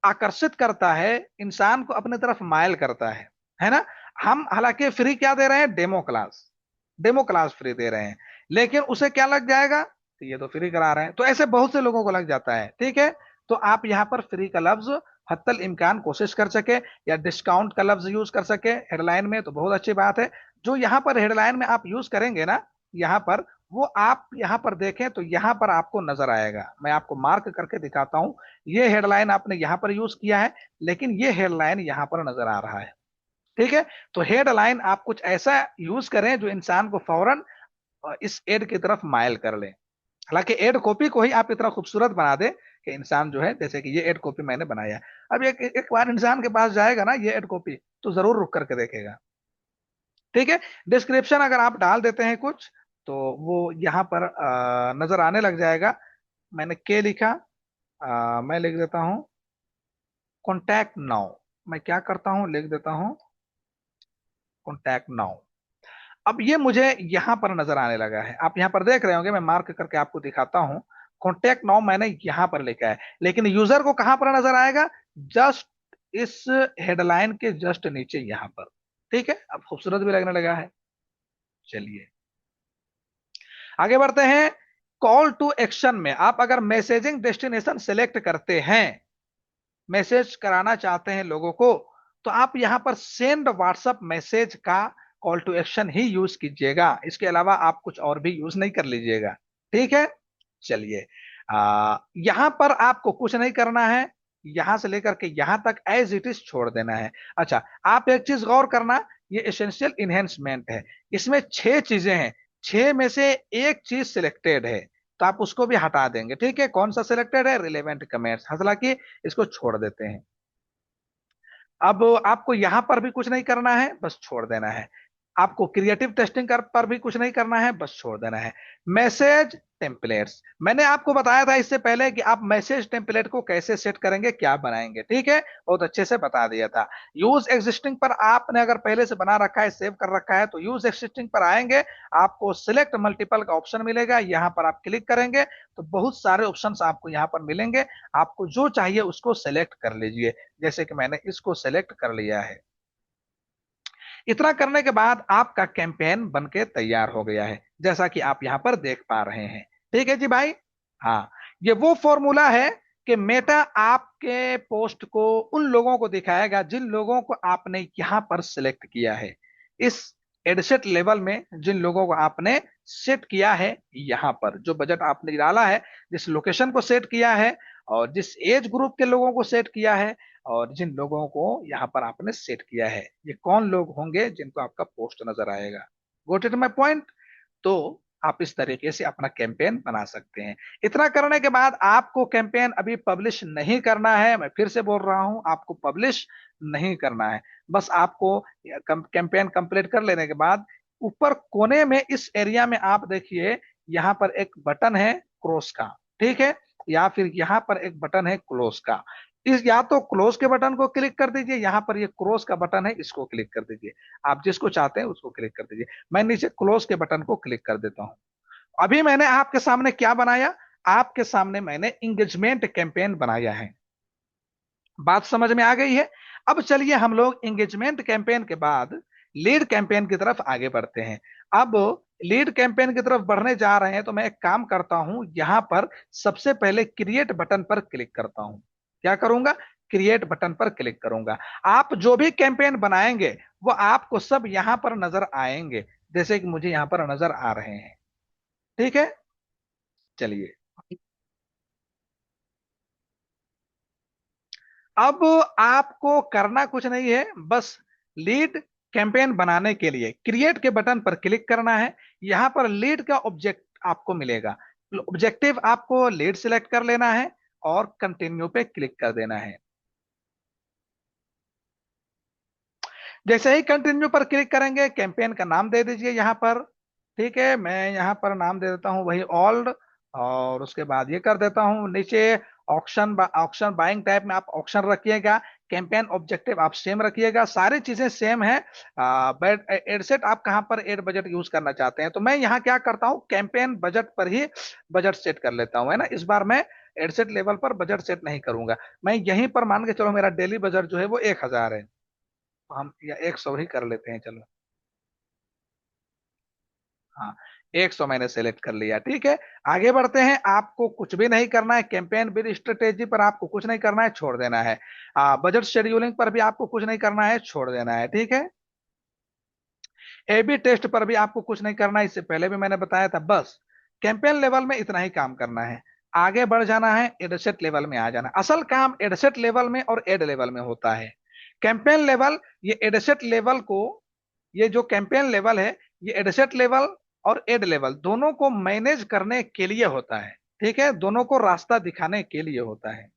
आकर्षित करता है, इंसान को अपने तरफ मायल करता है ना। हम हालांकि फ्री क्या दे रहे हैं, demo class, demo class free दे रहे हैं, लेकिन उसे क्या लग जाएगा, तो ये तो फ्री करा रहे हैं, तो ऐसे बहुत से लोगों को लग जाता है, ठीक है। तो आप यहाँ पर फ्री का लफ्ज हत्तल इम्कान कोशिश कर सके, या डिस्काउंट का लफ्ज यूज कर सके हेडलाइन में, तो बहुत अच्छी बात है। जो यहाँ पर हेडलाइन में आप यूज करेंगे ना, यहाँ पर वो आप यहाँ पर देखें तो यहाँ पर आपको नजर आएगा, मैं आपको मार्क करके दिखाता हूं। ये हेडलाइन आपने यहाँ पर यूज किया है, लेकिन ये हेडलाइन यहाँ पर नजर आ रहा है, ठीक है। तो हेडलाइन आप कुछ ऐसा यूज करें जो इंसान को फौरन इस एड की तरफ मायल कर ले। हालांकि एड कॉपी को ही आप इतना खूबसूरत बना दे कि इंसान जो है, जैसे कि ये एड कॉपी मैंने बनाया है, अब एक बार इंसान के पास जाएगा ना ये एड कॉपी, तो जरूर रुक करके देखेगा, ठीक है। डिस्क्रिप्शन अगर आप डाल देते हैं कुछ, तो वो यहाँ पर नजर आने लग जाएगा। मैंने के लिखा, मैं लिख देता हूँ कॉन्टैक्ट नाउ। मैं क्या करता हूँ, लिख देता हूँ कॉन्टैक्ट नाउ। अब ये मुझे यहां पर नजर आने लगा है, आप यहां पर देख रहे होंगे, मैं मार्क करके आपको दिखाता हूं। कॉन्टैक्ट नाउ मैंने यहां पर लिखा है, लेकिन यूजर को कहां पर नजर आएगा, जस्ट इस हेडलाइन के जस्ट नीचे यहां पर, ठीक है। अब खूबसूरत भी लगने लगा है। चलिए आगे बढ़ते हैं। कॉल टू एक्शन में आप अगर मैसेजिंग डेस्टिनेशन सेलेक्ट करते हैं, मैसेज कराना चाहते हैं लोगों को, तो आप यहां पर सेंड व्हाट्सएप मैसेज का कॉल टू एक्शन ही यूज कीजिएगा, इसके अलावा आप कुछ और भी यूज नहीं कर लीजिएगा, ठीक है। चलिए यहां पर आपको कुछ नहीं करना है, यहां से लेकर के यहां तक एज इट इज छोड़ देना है। अच्छा, आप एक चीज गौर करना, ये एसेंशियल इनहेंसमेंट है, इसमें 6 चीजें हैं, 6 में से एक चीज सिलेक्टेड है, तो आप उसको भी हटा देंगे, ठीक है। कौन सा सिलेक्टेड है, रिलेवेंट कमेंट्स, हालांकि इसको छोड़ देते हैं। अब आपको यहां पर भी कुछ नहीं करना है, बस छोड़ देना है। आपको क्रिएटिव टेस्टिंग कर पर भी कुछ नहीं करना है, बस छोड़ देना है। मैसेज टेम्पलेट्स, मैंने आपको बताया था इससे पहले कि आप मैसेज टेम्पलेट को कैसे सेट करेंगे, क्या बनाएंगे, ठीक है, बहुत अच्छे से बता दिया था। यूज एग्जिस्टिंग पर आपने अगर पहले से बना रखा है, सेव कर रखा है, तो यूज एग्जिस्टिंग पर आएंगे, आपको सिलेक्ट मल्टीपल का ऑप्शन मिलेगा, यहां पर आप क्लिक करेंगे तो बहुत सारे ऑप्शंस आपको यहां पर मिलेंगे, आपको जो चाहिए उसको सेलेक्ट कर लीजिए। जैसे कि मैंने इसको सेलेक्ट कर लिया है। इतना करने के बाद आपका कैंपेन बनके तैयार हो गया है, जैसा कि आप यहां पर देख पा रहे हैं, ठीक है जी भाई। हाँ, ये वो फॉर्मूला है कि मेटा आपके पोस्ट को उन लोगों को दिखाएगा जिन लोगों को आपने यहां पर सिलेक्ट किया है, इस एडसेट लेवल में जिन लोगों को आपने सेट किया है, यहां पर जो बजट आपने डाला है, जिस लोकेशन को सेट किया है, और जिस एज ग्रुप के लोगों को सेट किया है, और जिन लोगों को यहाँ पर आपने सेट किया है, ये कौन लोग होंगे जिनको आपका पोस्ट नजर आएगा। Got it my point. तो आप इस तरीके से अपना कैंपेन बना सकते हैं। इतना करने के बाद आपको कैंपेन अभी पब्लिश नहीं करना है, मैं फिर से बोल रहा हूं, आपको पब्लिश नहीं करना है। बस आपको कैंपेन कंप्लीट कर लेने के बाद ऊपर कोने में इस एरिया में आप देखिए, यहाँ पर एक बटन है क्रॉस का, ठीक है, या फिर यहाँ पर एक बटन है क्लोज का। इस या तो क्लोज के बटन को क्लिक कर दीजिए, यहाँ पर ये क्रॉस का बटन है इसको क्लिक कर दीजिए, आप जिसको चाहते हैं उसको क्लिक कर दीजिए। मैं नीचे क्लोज के बटन को क्लिक कर देता हूं। अभी मैंने आपके सामने क्या बनाया, आपके सामने मैंने इंगेजमेंट कैंपेन बनाया है। बात समझ में आ गई है। अब चलिए हम लोग इंगेजमेंट कैंपेन के बाद लीड कैंपेन की तरफ आगे बढ़ते हैं। अब लीड कैंपेन की तरफ बढ़ने जा रहे हैं तो मैं एक काम करता हूं, यहां पर सबसे पहले क्रिएट बटन पर क्लिक करता हूं। क्या करूंगा, क्रिएट बटन पर क्लिक करूंगा। आप जो भी कैंपेन बनाएंगे वो आपको सब यहां पर नजर आएंगे, जैसे कि मुझे यहां पर नजर आ रहे हैं। ठीक है, चलिए। अब आपको करना कुछ नहीं है, बस लीड कैंपेन बनाने के लिए क्रिएट के बटन पर क्लिक करना है। यहां पर लीड का ऑब्जेक्ट आपको मिलेगा, ऑब्जेक्टिव आपको लीड सिलेक्ट कर लेना है और कंटिन्यू पे क्लिक कर देना है। जैसे ही कंटिन्यू पर क्लिक करेंगे, कैंपेन का नाम दे दीजिए यहां पर। ठीक है, मैं यहां पर नाम दे देता हूं वही ओल्ड, और उसके बाद ये कर देता हूं नीचे ऑक्शन। ऑक्शन बाइंग टाइप में आप ऑक्शन रखिएगा, कैंपेन ऑब्जेक्टिव आप सेम रखिएगा, सारी चीजें सेम है। बट एड सेट आप कहां पर एड बजट यूज करना चाहते हैं, तो मैं यहाँ क्या करता हूँ, कैंपेन बजट पर ही बजट सेट कर लेता हूँ, है ना। इस बार मैं एडसेट लेवल पर बजट सेट नहीं करूंगा, मैं यहीं पर मान के चलो मेरा डेली बजट जो है वो 1,000 है, तो हम या 100 ही कर लेते हैं, चलो। हाँ, 100 मैंने सेलेक्ट कर लिया, ठीक है। आगे बढ़ते हैं, आपको कुछ भी नहीं करना है, कैंपेन विद स्ट्रेटेजी पर आपको कुछ नहीं करना है, छोड़ देना है। बजट शेड्यूलिंग पर भी आपको कुछ नहीं करना है, छोड़ देना है, ठीक है। ए बी टेस्ट पर भी आपको कुछ नहीं करना है, इससे पहले भी मैंने बताया था। बस कैंपेन लेवल में इतना ही काम करना है, आगे बढ़ जाना है, एडसेट लेवल में आ जाना है। असल काम एडसेट लेवल में और एड लेवल में होता है। कैंपेन लेवल ये एडसेट लेवल को, ये जो कैंपेन लेवल है ये एडसेट लेवल और एड लेवल दोनों को मैनेज करने के लिए होता है, ठीक है, दोनों को रास्ता दिखाने के लिए होता है।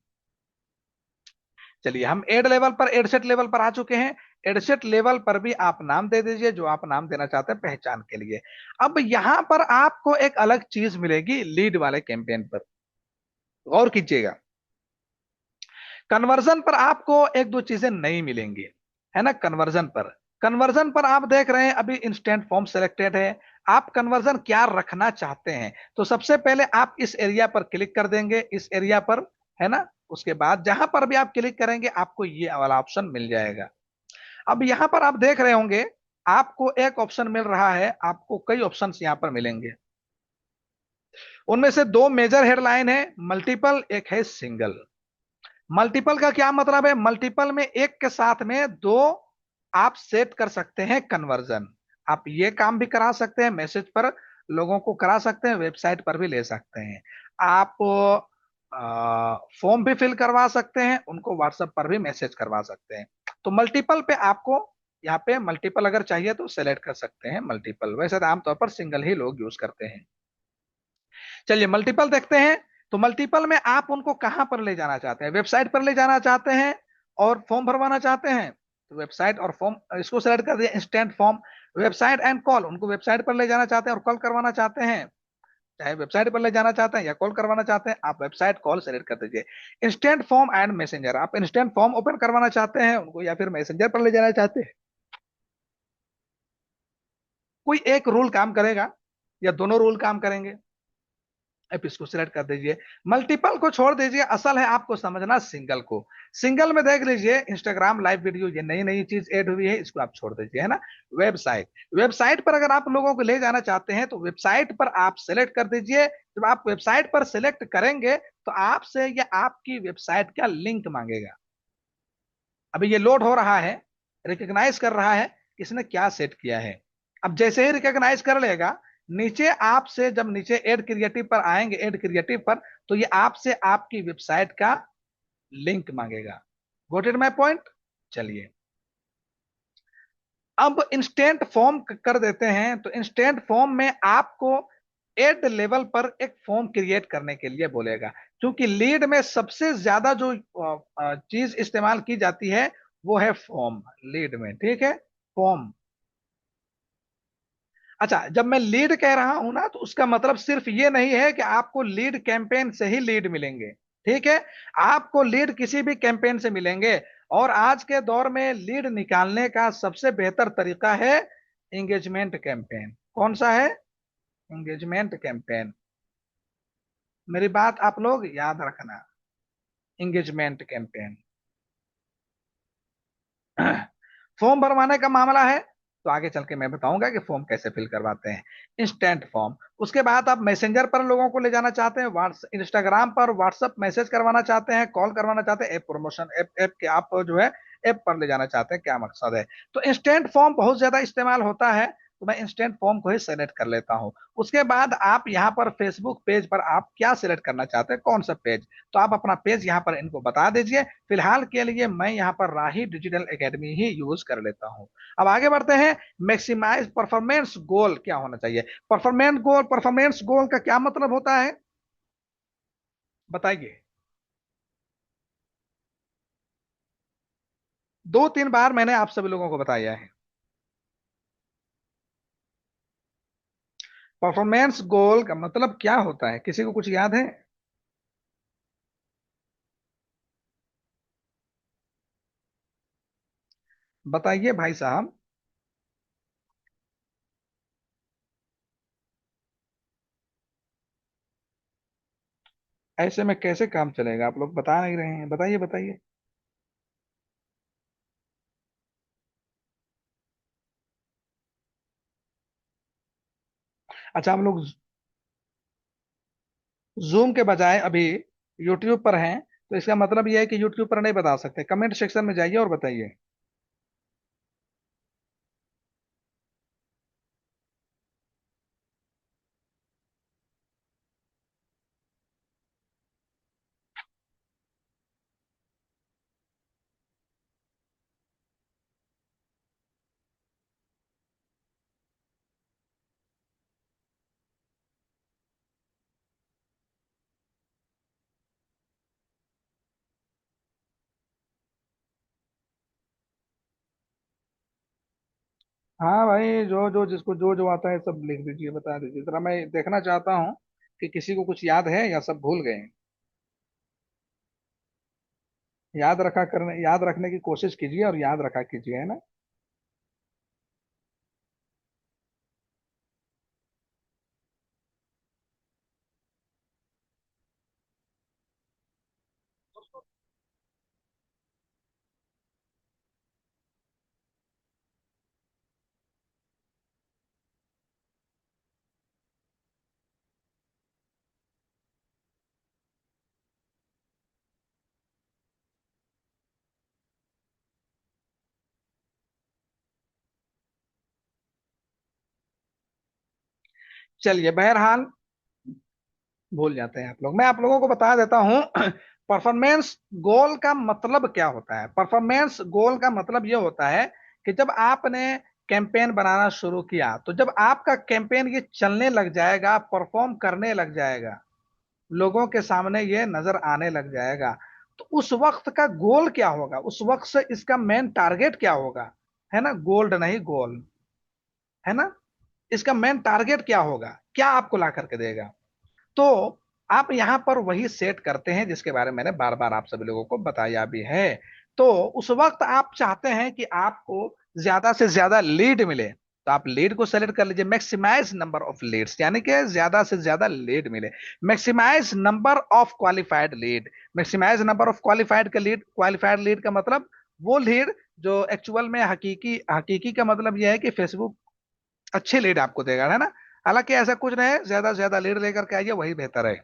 चलिए, हम एड लेवल पर एडसेट लेवल पर आ चुके हैं। एडसेट लेवल पर भी आप नाम दे दीजिए जो आप नाम देना चाहते हैं पहचान के लिए। अब यहां पर आपको एक अलग चीज मिलेगी लीड वाले कैंपेन पर, गौर कीजिएगा। कन्वर्जन पर आपको एक दो चीजें नहीं मिलेंगी, है ना। कन्वर्जन पर आप देख रहे हैं अभी इंस्टेंट फॉर्म सिलेक्टेड है। आप कन्वर्जन क्या रखना चाहते हैं, तो सबसे पहले आप इस एरिया पर क्लिक कर देंगे, इस एरिया पर, है ना। उसके बाद जहां पर भी आप क्लिक करेंगे आपको ये वाला ऑप्शन मिल जाएगा। अब यहां पर आप देख रहे होंगे, आपको एक ऑप्शन मिल रहा है, आपको कई ऑप्शन यहां पर मिलेंगे। उनमें से दो मेजर हेडलाइन है, मल्टीपल, एक है सिंगल। मल्टीपल का क्या मतलब है, मल्टीपल में एक के साथ में दो आप सेट कर सकते हैं कन्वर्जन। आप ये काम भी करा सकते हैं, मैसेज पर लोगों को करा सकते हैं, वेबसाइट पर भी ले सकते हैं। आप फॉर्म भी फिल करवा सकते हैं, उनको व्हाट्सएप पर भी मैसेज करवा सकते हैं। तो मल्टीपल पे आपको, यहाँ पे मल्टीपल अगर चाहिए तो सेलेक्ट कर सकते हैं मल्टीपल, वैसे तो आमतौर पर सिंगल ही लोग यूज करते हैं। चलिए मल्टीपल देखते हैं। तो मल्टीपल में आप उनको कहां पर ले जाना चाहते हैं, वेबसाइट पर ले जाना चाहते हैं और फॉर्म भरवाना चाहते हैं, तो वेबसाइट और फॉर्म इसको सेलेक्ट कर दिया, instant form. Website and call, उनको वेबसाइट पर ले जाना चाहते हैं और कॉल करवाना चाहते हैं, चाहे वेबसाइट पर ले जाना चाहते हैं या कॉल करवाना चाहते हैं, आप वेबसाइट कॉल सेलेक्ट कर दीजिए। इंस्टेंट फॉर्म एंड मैसेंजर, आप इंस्टेंट फॉर्म ओपन करवाना चाहते हैं उनको या फिर मैसेंजर पर ले जाना चाहते हैं, कोई एक रूल काम करेगा या दोनों रूल काम करेंगे, आप इसको सिलेक्ट कर दीजिए। मल्टीपल को छोड़ दीजिए, असल है आपको समझना सिंगल को। सिंगल में देख लीजिए इंस्टाग्राम लाइव वीडियो, ये नई नई चीज ऐड हुई है, इसको आप छोड़ दीजिए, है ना। वेबसाइट, वेबसाइट पर अगर आप लोगों को ले जाना चाहते हैं तो वेबसाइट पर आप सेलेक्ट कर दीजिए। जब आप वेबसाइट पर सेलेक्ट करेंगे तो आपसे या आपकी वेबसाइट का लिंक मांगेगा। अभी ये लोड हो रहा है, रिकॉग्नाइज कर रहा है इसने क्या सेट किया है। अब जैसे ही रिकॉग्नाइज कर लेगा, नीचे आपसे जब नीचे एड क्रिएटिव पर आएंगे, एड क्रिएटिव पर, तो ये आपसे आपकी वेबसाइट का लिंक मांगेगा। Got it my point. चलिए, अब इंस्टेंट फॉर्म कर देते हैं। तो इंस्टेंट फॉर्म में आपको एड लेवल पर एक फॉर्म क्रिएट करने के लिए बोलेगा। क्योंकि लीड में सबसे ज्यादा जो चीज इस्तेमाल की जाती है वो है फॉर्म, लीड में, ठीक है, फॉर्म। अच्छा, जब मैं लीड कह रहा हूं ना, तो उसका मतलब सिर्फ ये नहीं है कि आपको लीड कैंपेन से ही लीड मिलेंगे, ठीक है, आपको लीड किसी भी कैंपेन से मिलेंगे। और आज के दौर में लीड निकालने का सबसे बेहतर तरीका है एंगेजमेंट कैंपेन। कौन सा है? Engagement campaign. मेरी बात आप लोग याद रखना, एंगेजमेंट कैंपेन। फॉर्म भरवाने का मामला है तो आगे चल के मैं बताऊंगा कि फॉर्म कैसे फिल करवाते हैं। इंस्टेंट फॉर्म, उसके बाद आप मैसेंजर पर लोगों को ले जाना चाहते हैं, व्हाट्स इंस्टाग्राम पर व्हाट्सअप मैसेज करवाना चाहते हैं, कॉल करवाना चाहते हैं, ऐप प्रमोशन, ऐप के आप जो है ऐप पर ले जाना चाहते हैं, क्या मकसद है? तो इंस्टेंट फॉर्म बहुत ज्यादा इस्तेमाल होता है, तो मैं इंस्टेंट फॉर्म को ही सेलेक्ट कर लेता हूं। उसके बाद आप यहाँ पर फेसबुक पेज पर आप क्या सिलेक्ट करना चाहते हैं, कौन सा पेज, तो आप अपना पेज यहाँ पर इनको बता दीजिए। फिलहाल के लिए मैं यहाँ पर राही डिजिटल एकेडमी ही यूज कर लेता हूँ। अब आगे बढ़ते हैं। मैक्सिमाइज परफॉर्मेंस गोल क्या होना चाहिए? परफॉर्मेंस गोल का क्या मतलब होता है, बताइए। 2-3 बार मैंने आप सभी लोगों को बताया है। परफॉर्मेंस गोल का मतलब क्या होता है, किसी को कुछ याद है? बताइए भाई साहब। ऐसे में कैसे काम चलेगा, आप लोग बता नहीं रहे हैं, बताइए बताइए। अच्छा, हम लोग जूम के बजाय अभी यूट्यूब पर हैं, तो इसका मतलब यह है कि यूट्यूब पर नहीं बता सकते, कमेंट सेक्शन में जाइए और बताइए। हाँ भाई, जो जो जिसको जो जो आता है सब लिख दीजिए, बता दीजिए, जरा मैं देखना चाहता हूँ कि किसी को कुछ याद है या सब भूल गए हैं। याद रखने की कोशिश कीजिए और याद रखा कीजिए, है ना। चलिए, बहरहाल भूल जाते हैं आप लोग, मैं आप लोगों को बता देता हूँ। परफॉर्मेंस गोल का मतलब क्या होता है? परफॉर्मेंस गोल का मतलब ये होता है कि जब आपने कैंपेन बनाना शुरू किया, तो जब आपका कैंपेन ये चलने लग जाएगा, परफॉर्म करने लग जाएगा, लोगों के सामने ये नजर आने लग जाएगा, तो उस वक्त का गोल क्या होगा, उस वक्त से इसका मेन टारगेट क्या होगा, है ना, गोल्ड नहीं गोल, है ना, इसका मेन टारगेट क्या होगा, क्या आपको ला करके देगा। तो आप यहां पर वही सेट करते हैं जिसके बारे में मैंने बार बार आप सभी लोगों को बताया भी है। तो उस वक्त आप चाहते हैं कि आपको ज्यादा से ज्यादा लीड मिले, तो आप लीड को सेलेक्ट कर लीजिए, मैक्सिमाइज नंबर ऑफ लीड्स, यानी कि ज्यादा से ज्यादा लीड मिले। Maximize number of qualified lead, maximize number of qualified lead का मतलब वो लीड जो एक्चुअल में हकीकी हकीकी का मतलब यह है कि फेसबुक अच्छी लीड आपको देगा, है ना। हालांकि ऐसा कुछ नहीं है, ज्यादा से ज्यादा लीड लेकर के आइए, वही बेहतर है।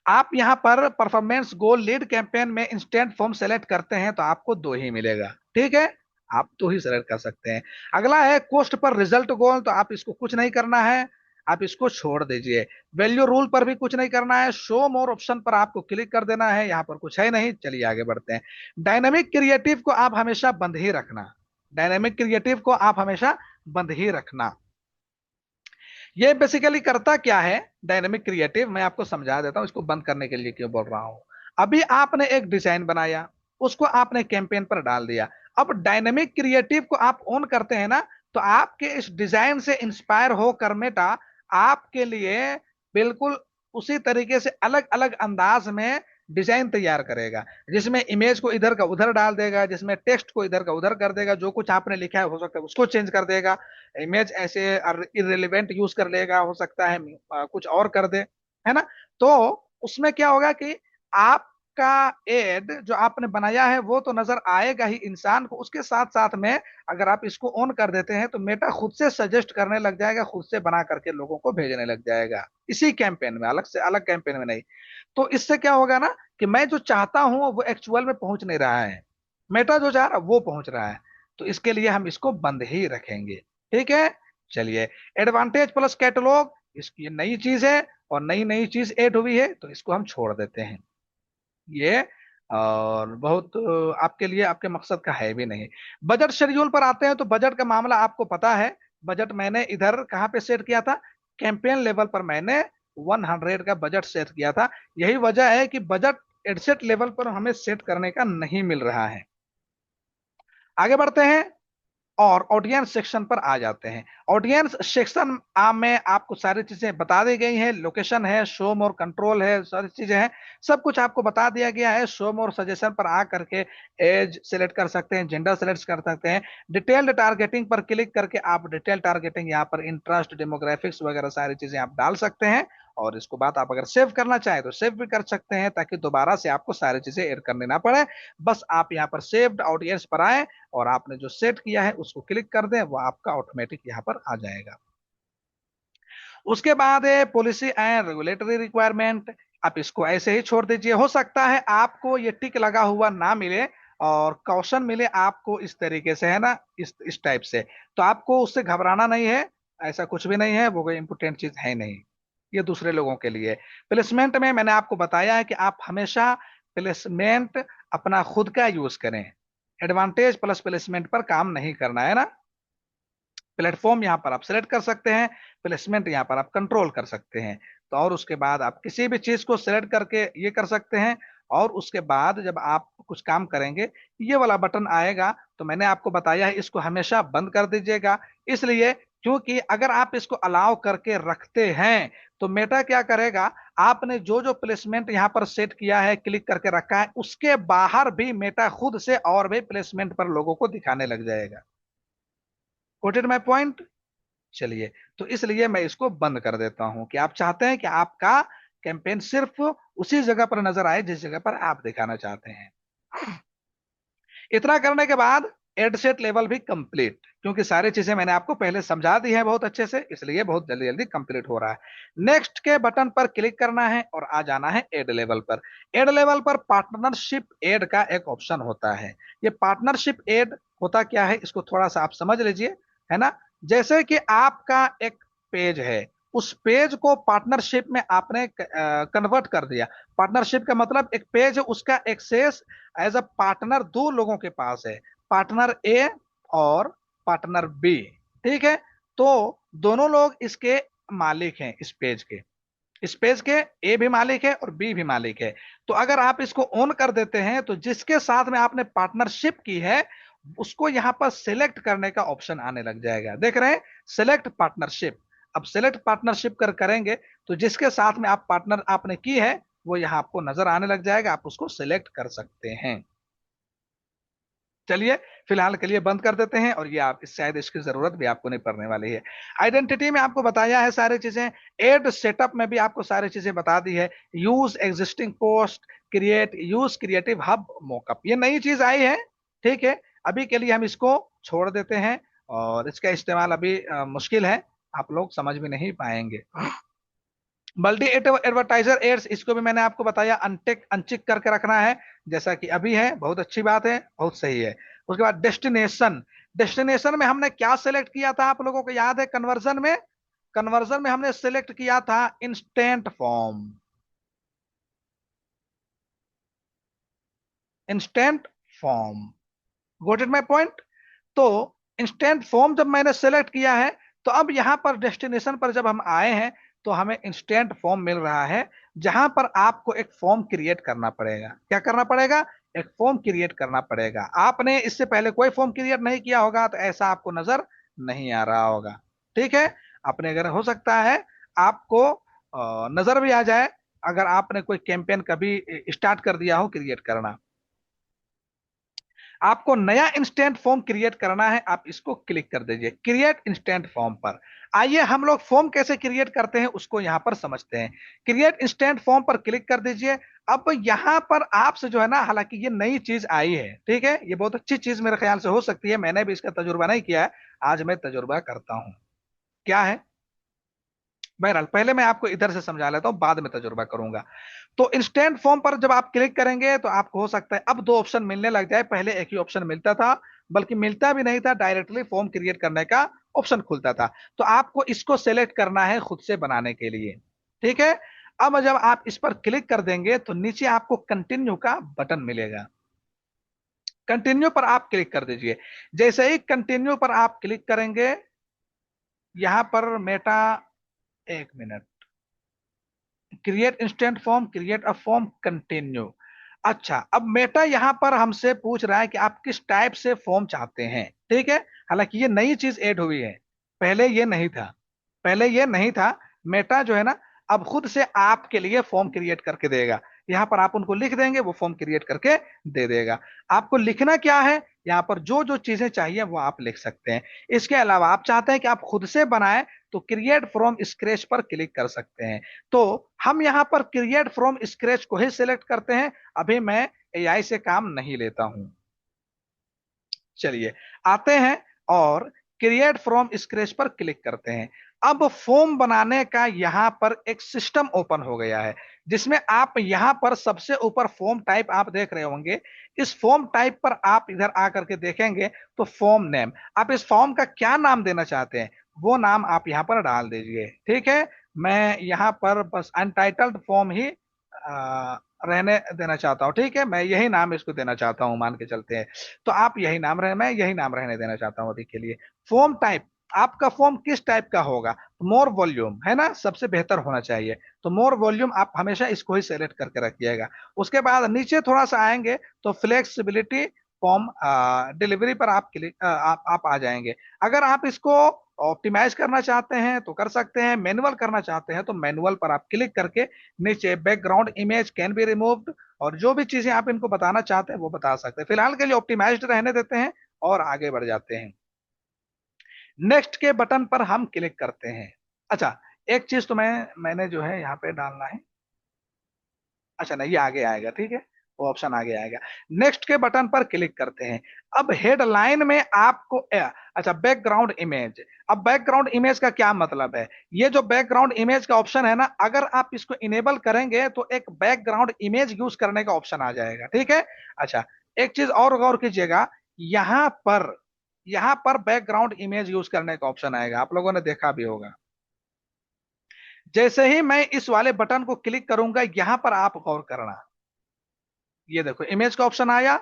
आप यहां पर परफॉर्मेंस गोल लीड कैंपेन में इंस्टेंट फॉर्म सेलेक्ट करते हैं तो आपको दो ही मिलेगा, ठीक है, आप दो ही सेलेक्ट कर सकते हैं। अगला है कोस्ट पर रिजल्ट गोल, तो आप इसको कुछ नहीं करना है, आप इसको छोड़ दीजिए। वैल्यू रूल पर भी कुछ नहीं करना है, शो मोर ऑप्शन पर आपको क्लिक कर देना है, यहां पर कुछ है नहीं, चलिए आगे बढ़ते हैं। डायनेमिक क्रिएटिव को आप हमेशा बंद ही रखना, डायनेमिक क्रिएटिव को आप हमेशा बंद ही रखना। ये बेसिकली करता क्या है डायनेमिक क्रिएटिव, मैं आपको समझा देता हूँ इसको बंद करने के लिए क्यों बोल रहा हूँ। अभी आपने एक डिजाइन बनाया, उसको आपने कैंपेन पर डाल दिया। अब डायनेमिक क्रिएटिव को आप ऑन करते हैं ना, तो आपके इस डिजाइन से इंस्पायर होकर मेटा आपके लिए बिल्कुल उसी तरीके से अलग अलग अंदाज में डिजाइन तैयार करेगा, जिसमें इमेज को इधर का उधर डाल देगा, जिसमें टेक्स्ट को इधर का उधर कर देगा, जो कुछ आपने लिखा है हो सकता है उसको चेंज कर देगा, इमेज ऐसे इरेलीवेंट यूज कर लेगा, हो सकता है कुछ और कर दे, है ना। तो उसमें क्या होगा कि आपका एड जो आपने बनाया है वो तो नजर आएगा ही इंसान को, उसके साथ साथ में अगर आप इसको ऑन कर देते हैं तो मेटा खुद से सजेस्ट करने लग जाएगा, खुद से बना करके लोगों को भेजने लग जाएगा, इसी कैंपेन में, अलग से अलग कैंपेन में नहीं। तो इससे क्या होगा ना कि मैं जो चाहता हूं वो एक्चुअल में पहुंच नहीं रहा है, मेटा जो चाह रहा है वो पहुंच रहा है। तो इसके लिए हम इसको बंद ही रखेंगे। ठीक है, चलिए। एडवांटेज प्लस कैटलॉग, इसकी नई चीज है और नई नई चीज ऐड हुई है, तो इसको हम छोड़ देते हैं ये। और बहुत आपके लिए आपके मकसद का है भी नहीं। बजट शेड्यूल पर आते हैं, तो बजट का मामला आपको पता है। बजट मैंने इधर कहाँ पे सेट किया था, कैंपेन लेवल पर मैंने 100 का बजट सेट किया था। यही वजह है कि बजट एडसेट लेवल पर हमें सेट करने का नहीं मिल रहा है। आगे बढ़ते हैं और ऑडियंस सेक्शन पर आ जाते हैं। ऑडियंस सेक्शन में आपको सारी चीजें बता दी गई हैं, लोकेशन है, शो मोर कंट्रोल है, सारी चीजें हैं, सब कुछ आपको बता दिया गया है। शो मोर सजेशन पर आ करके एज सेलेक्ट कर सकते हैं, जेंडर सेलेक्ट कर सकते हैं। डिटेल्ड टारगेटिंग पर क्लिक करके आप डिटेल टारगेटिंग, यहाँ पर इंटरेस्ट, डेमोग्राफिक्स वगैरह सारी चीजें आप डाल सकते हैं। और इसको बात आप अगर सेव करना चाहें तो सेव भी कर सकते हैं, ताकि दोबारा से आपको सारी चीजें ऐड करनी ना पड़े। बस आप यहाँ पर सेव्ड ऑडियंस पर आए और आपने जो सेट किया है उसको क्लिक कर दें, वो आपका ऑटोमेटिक यहाँ पर आ जाएगा। उसके बाद है पॉलिसी एंड रेगुलेटरी रिक्वायरमेंट। आप इसको ऐसे ही छोड़ दीजिए। हो सकता है आपको ये टिक लगा हुआ ना मिले और क्वेश्चन मिले आपको इस तरीके से, है ना, इस टाइप से, तो आपको उससे घबराना नहीं है। ऐसा कुछ भी नहीं है, वो कोई इंपोर्टेंट चीज है नहीं, ये दूसरे लोगों के लिए। प्लेसमेंट में मैंने आपको बताया है कि आप हमेशा प्लेसमेंट अपना खुद का यूज करें, एडवांटेज प्लस प्लेसमेंट पर काम नहीं करना है ना। प्लेटफॉर्म यहाँ पर आप सिलेक्ट कर सकते हैं, प्लेसमेंट यहाँ पर आप कंट्रोल कर सकते हैं। तो और उसके बाद आप किसी भी चीज को सिलेक्ट करके ये कर सकते हैं। और उसके बाद जब आप कुछ काम करेंगे, ये वाला बटन आएगा, तो मैंने आपको बताया है इसको हमेशा बंद कर दीजिएगा। इसलिए क्योंकि अगर आप इसको अलाउ करके रखते हैं तो मेटा क्या करेगा, आपने जो जो प्लेसमेंट यहाँ पर सेट किया है, क्लिक करके रखा है, उसके बाहर भी मेटा खुद से और भी प्लेसमेंट पर लोगों को दिखाने लग जाएगा। Coated my point. चलिए, तो इसलिए मैं इसको बंद कर देता हूं कि आप चाहते हैं कि आपका कैंपेन सिर्फ उसी जगह पर नजर आए जिस जगह पर आप दिखाना चाहते हैं। इतना करने के बाद एड सेट लेवल भी कंप्लीट, क्योंकि सारी चीजें मैंने आपको पहले समझा दी है बहुत अच्छे से, इसलिए बहुत जल्दी जल्दी कंप्लीट हो रहा है। नेक्स्ट के बटन पर क्लिक करना है और आ जाना है एड लेवल पर। एड लेवल पर पार्टनरशिप एड का एक ऑप्शन होता है। ये पार्टनरशिप एड होता क्या है, इसको थोड़ा सा आप समझ लीजिए, है ना। जैसे कि आपका एक पेज है, उस पेज को पार्टनरशिप में आपने कन्वर्ट कर दिया। पार्टनरशिप का मतलब एक पेज है, उसका एक्सेस एज अ पार्टनर दो लोगों के पास है, पार्टनर ए और पार्टनर बी। ठीक है, तो दोनों लोग इसके मालिक हैं, इस पेज के ए भी मालिक है और बी भी मालिक है। तो अगर आप इसको ऑन कर देते हैं तो जिसके साथ में आपने पार्टनरशिप की है उसको यहां पर सिलेक्ट करने का ऑप्शन आने लग जाएगा। देख रहे हैं, सिलेक्ट पार्टनरशिप। अब सिलेक्ट पार्टनरशिप करेंगे तो जिसके साथ में आप पार्टनर आपने की है वो यहां आपको नजर आने लग जाएगा, आप उसको सिलेक्ट कर सकते हैं। चलिए, फिलहाल के लिए बंद कर देते हैं और ये आप शायद इसकी जरूरत भी आपको नहीं पड़ने वाली है। आइडेंटिटी में आपको बताया है सारी चीजें। एड सेटअप में भी आपको सारी चीजें बता दी है। Use existing post, create, use creative hub mock-up, ये नई चीज आई है। ठीक है, अभी के लिए हम इसको छोड़ देते हैं और इसका इस्तेमाल अभी मुश्किल है, आप लोग समझ भी नहीं पाएंगे। मल्टी एडवर्टाइजर एड्स, इसको भी मैंने आपको बताया अनटिक अनचिक करके रखना है, जैसा कि अभी है, बहुत अच्छी बात है, बहुत सही है। उसके बाद डेस्टिनेशन। डेस्टिनेशन में हमने क्या सिलेक्ट किया था, आप लोगों को याद है? कन्वर्जन में हमने सिलेक्ट किया था instant form. Instant form, got it my point. तो इंस्टेंट फॉर्म जब मैंने सेलेक्ट किया है तो अब यहां पर डेस्टिनेशन पर जब हम आए हैं तो हमें इंस्टेंट फॉर्म मिल रहा है, जहां पर आपको एक फॉर्म क्रिएट करना पड़ेगा। क्या करना पड़ेगा? एक फॉर्म क्रिएट करना पड़ेगा। आपने इससे पहले कोई फॉर्म क्रिएट नहीं किया होगा तो ऐसा आपको नजर नहीं आ रहा होगा। ठीक है, अपने अगर हो सकता है आपको नजर भी आ जाए अगर आपने कोई कैंपेन कभी स्टार्ट कर दिया हो क्रिएट करना। आपको नया इंस्टेंट फॉर्म क्रिएट करना है, आप इसको क्लिक कर दीजिए क्रिएट इंस्टेंट फॉर्म पर। आइए हम लोग फॉर्म कैसे क्रिएट करते हैं उसको यहां पर समझते हैं। क्रिएट इंस्टेंट फॉर्म पर क्लिक कर दीजिए। अब यहां पर आपसे जो है ना, हालांकि ये नई चीज आई है, ठीक है, ये बहुत अच्छी चीज मेरे ख्याल से हो सकती है, मैंने भी इसका तजुर्बा नहीं किया है, आज मैं तजुर्बा करता हूं। क्या है? बहरहाल पहले मैं आपको इधर से समझा लेता हूं, बाद में तजुर्बा करूंगा। तो इंस्टेंट फॉर्म पर जब आप क्लिक करेंगे तो आपको हो सकता है अब दो ऑप्शन मिलने लग जाए, पहले एक ही ऑप्शन मिलता था, बल्कि मिलता भी नहीं था, डायरेक्टली फॉर्म क्रिएट करने का ऑप्शन खुलता था। तो आपको इसको सेलेक्ट करना है खुद से बनाने के लिए। ठीक है, अब जब आप इस पर क्लिक कर देंगे तो नीचे आपको कंटिन्यू का बटन मिलेगा। कंटिन्यू पर आप क्लिक कर दीजिए। जैसे ही कंटिन्यू पर आप क्लिक करेंगे, यहां पर मेटा, एक minute, create instant form, create a form, continue. अच्छा, अब मेटा यहां पर हमसे पूछ रहा है कि आप किस टाइप से फॉर्म चाहते हैं। ठीक है, हालांकि ये नई चीज ऐड हुई है, पहले ये नहीं था। पहले ये नहीं था। मेटा जो है ना, अब खुद से आपके लिए फॉर्म क्रिएट करके देगा। यहाँ पर आप उनको लिख देंगे, वो फॉर्म क्रिएट करके दे देगा। आपको लिखना क्या है, यहाँ पर जो जो चीजें चाहिए वो आप लिख सकते हैं। इसके अलावा आप चाहते हैं कि आप खुद से बनाएं तो क्रिएट फ्रॉम स्क्रैच पर क्लिक कर सकते हैं। तो हम यहाँ पर क्रिएट फ्रॉम स्क्रैच को ही सिलेक्ट करते हैं। अभी मैं एआई से काम नहीं लेता हूं। चलिए आते हैं और क्रिएट फ्रॉम स्क्रैच पर क्लिक करते हैं। अब फॉर्म बनाने का यहां पर एक सिस्टम ओपन हो गया है, जिसमें आप यहां पर सबसे ऊपर फॉर्म टाइप आप देख रहे होंगे। इस फॉर्म टाइप पर आप इधर आकर के देखेंगे तो फॉर्म नेम, आप इस फॉर्म का क्या नाम देना चाहते हैं वो नाम आप यहां पर डाल दीजिए। ठीक है, मैं यहां पर बस अनटाइटल्ड फॉर्म ही रहने देना चाहता हूं। ठीक है, मैं यही नाम इसको देना चाहता हूं, मान के चलते हैं। तो आप यही नाम रहे, मैं यही नाम रहने देना चाहता हूं अभी के लिए। फॉर्म टाइप, आपका फॉर्म किस टाइप का होगा? मोर वॉल्यूम है ना, सबसे बेहतर होना चाहिए। तो मोर वॉल्यूम आप हमेशा इसको ही सेलेक्ट करके रखिएगा। उसके बाद नीचे थोड़ा सा आएंगे तो फ्लेक्सिबिलिटी फॉर्म डिलीवरी पर आप क्लिक आप आ जाएंगे। अगर आप इसको ऑप्टिमाइज करना चाहते हैं तो कर सकते हैं, मैनुअल करना चाहते हैं तो मैनुअल पर आप क्लिक करके नीचे background image can be removed, और जो भी चीजें आप इनको बताना चाहते हैं वो बता सकते हैं। फिलहाल के लिए ऑप्टिमाइज्ड रहने देते हैं और आगे बढ़ जाते हैं। नेक्स्ट के बटन पर हम क्लिक करते हैं। अच्छा, एक चीज तो मैंने जो है यहाँ पे डालना है। अच्छा नहीं, ये आगे आएगा, ठीक है, वो ऑप्शन आगे आएगा। नेक्स्ट के बटन पर क्लिक करते हैं। अब हेडलाइन में आपको अच्छा, बैकग्राउंड इमेज। अब बैकग्राउंड इमेज का क्या मतलब है? ये जो बैकग्राउंड इमेज का ऑप्शन है ना, अगर आप इसको इनेबल करेंगे तो एक बैकग्राउंड इमेज यूज करने का ऑप्शन आ जाएगा। ठीक है, अच्छा, एक चीज और गौर कीजिएगा, यहां पर यहां पर बैकग्राउंड इमेज यूज करने का ऑप्शन आएगा, आप लोगों ने देखा भी होगा। जैसे ही मैं इस वाले बटन को क्लिक करूंगा, यहां पर आप गौर करना, ये देखो इमेज का ऑप्शन आया,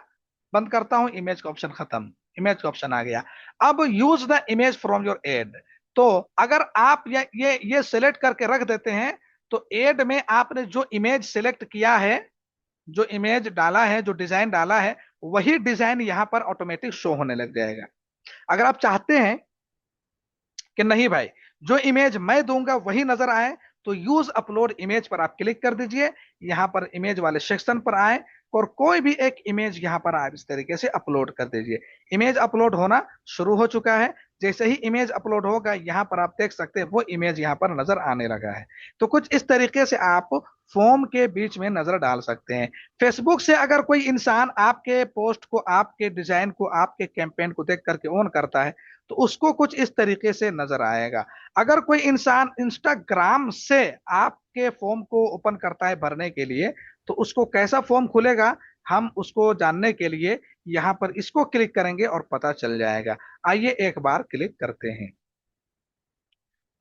बंद करता हूं, इमेज का ऑप्शन खत्म, इमेज का ऑप्शन आ गया। अब use the image from your add. तो अगर आप ये सिलेक्ट करके रख देते हैं तो एड में आपने जो इमेज सिलेक्ट किया है, जो इमेज डाला है, जो डिजाइन डाला है, वही डिजाइन यहां पर ऑटोमेटिक शो होने लग जाएगा। अगर आप चाहते हैं कि नहीं भाई, जो इमेज मैं दूंगा वही नजर आए, तो यूज अपलोड इमेज पर आप क्लिक कर दीजिए। यहां पर इमेज वाले सेक्शन पर आए और कोई भी एक इमेज यहां पर आप इस तरीके से अपलोड कर दीजिए। इमेज अपलोड होना शुरू हो चुका है। जैसे ही इमेज अपलोड होगा, यहां पर आप देख सकते हैं वो इमेज यहां पर नजर आने लगा है। तो कुछ इस तरीके से आप फॉर्म के बीच में नजर डाल सकते हैं। फेसबुक से अगर कोई इंसान आपके पोस्ट को, आपके डिजाइन को, आपके कैंपेन को देख करके ऑन करता है तो उसको कुछ इस तरीके से नजर आएगा। अगर कोई इंसान इंस्टाग्राम से आपके फॉर्म को ओपन करता है भरने के लिए, तो उसको कैसा फॉर्म खुलेगा, हम उसको जानने के लिए यहां पर इसको क्लिक करेंगे और पता चल जाएगा। आइए एक बार क्लिक करते हैं।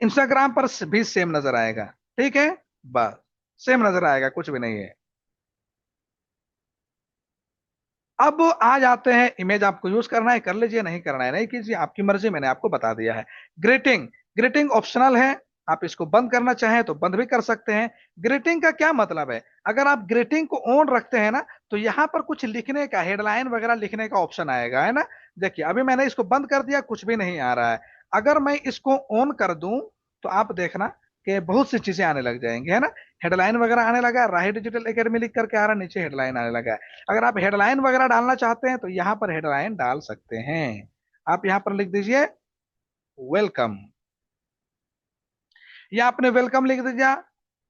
इंस्टाग्राम पर भी सेम नजर आएगा। ठीक है, बस सेम नजर आएगा, कुछ भी नहीं है। अब आ जाते हैं, इमेज आपको यूज करना है कर लीजिए, नहीं करना है नहीं कीजिए, आपकी मर्जी, मैंने आपको बता दिया है। ग्रीटिंग, ग्रीटिंग ऑप्शनल है, आप इसको बंद करना चाहें तो बंद भी कर सकते हैं। ग्रीटिंग का क्या मतलब है, अगर आप ग्रीटिंग को ऑन रखते हैं ना, तो यहाँ पर कुछ लिखने का, हेडलाइन वगैरह लिखने का ऑप्शन आएगा, है ना। देखिए अभी मैंने इसको बंद कर दिया, कुछ भी नहीं आ रहा है। अगर मैं इसको ऑन कर दूं तो आप देखना कि बहुत सी चीजें आने लग जाएंगी, है ना। हेडलाइन वगैरह आने लगा है, राही डिजिटल एकेडमी लिख करके आ रहा है, नीचे हेडलाइन आने लगा है। अगर आप हेडलाइन वगैरह डालना चाहते हैं तो यहाँ पर हेडलाइन डाल सकते हैं। आप यहाँ पर लिख दीजिए वेलकम, या आपने वेलकम लिख दिया,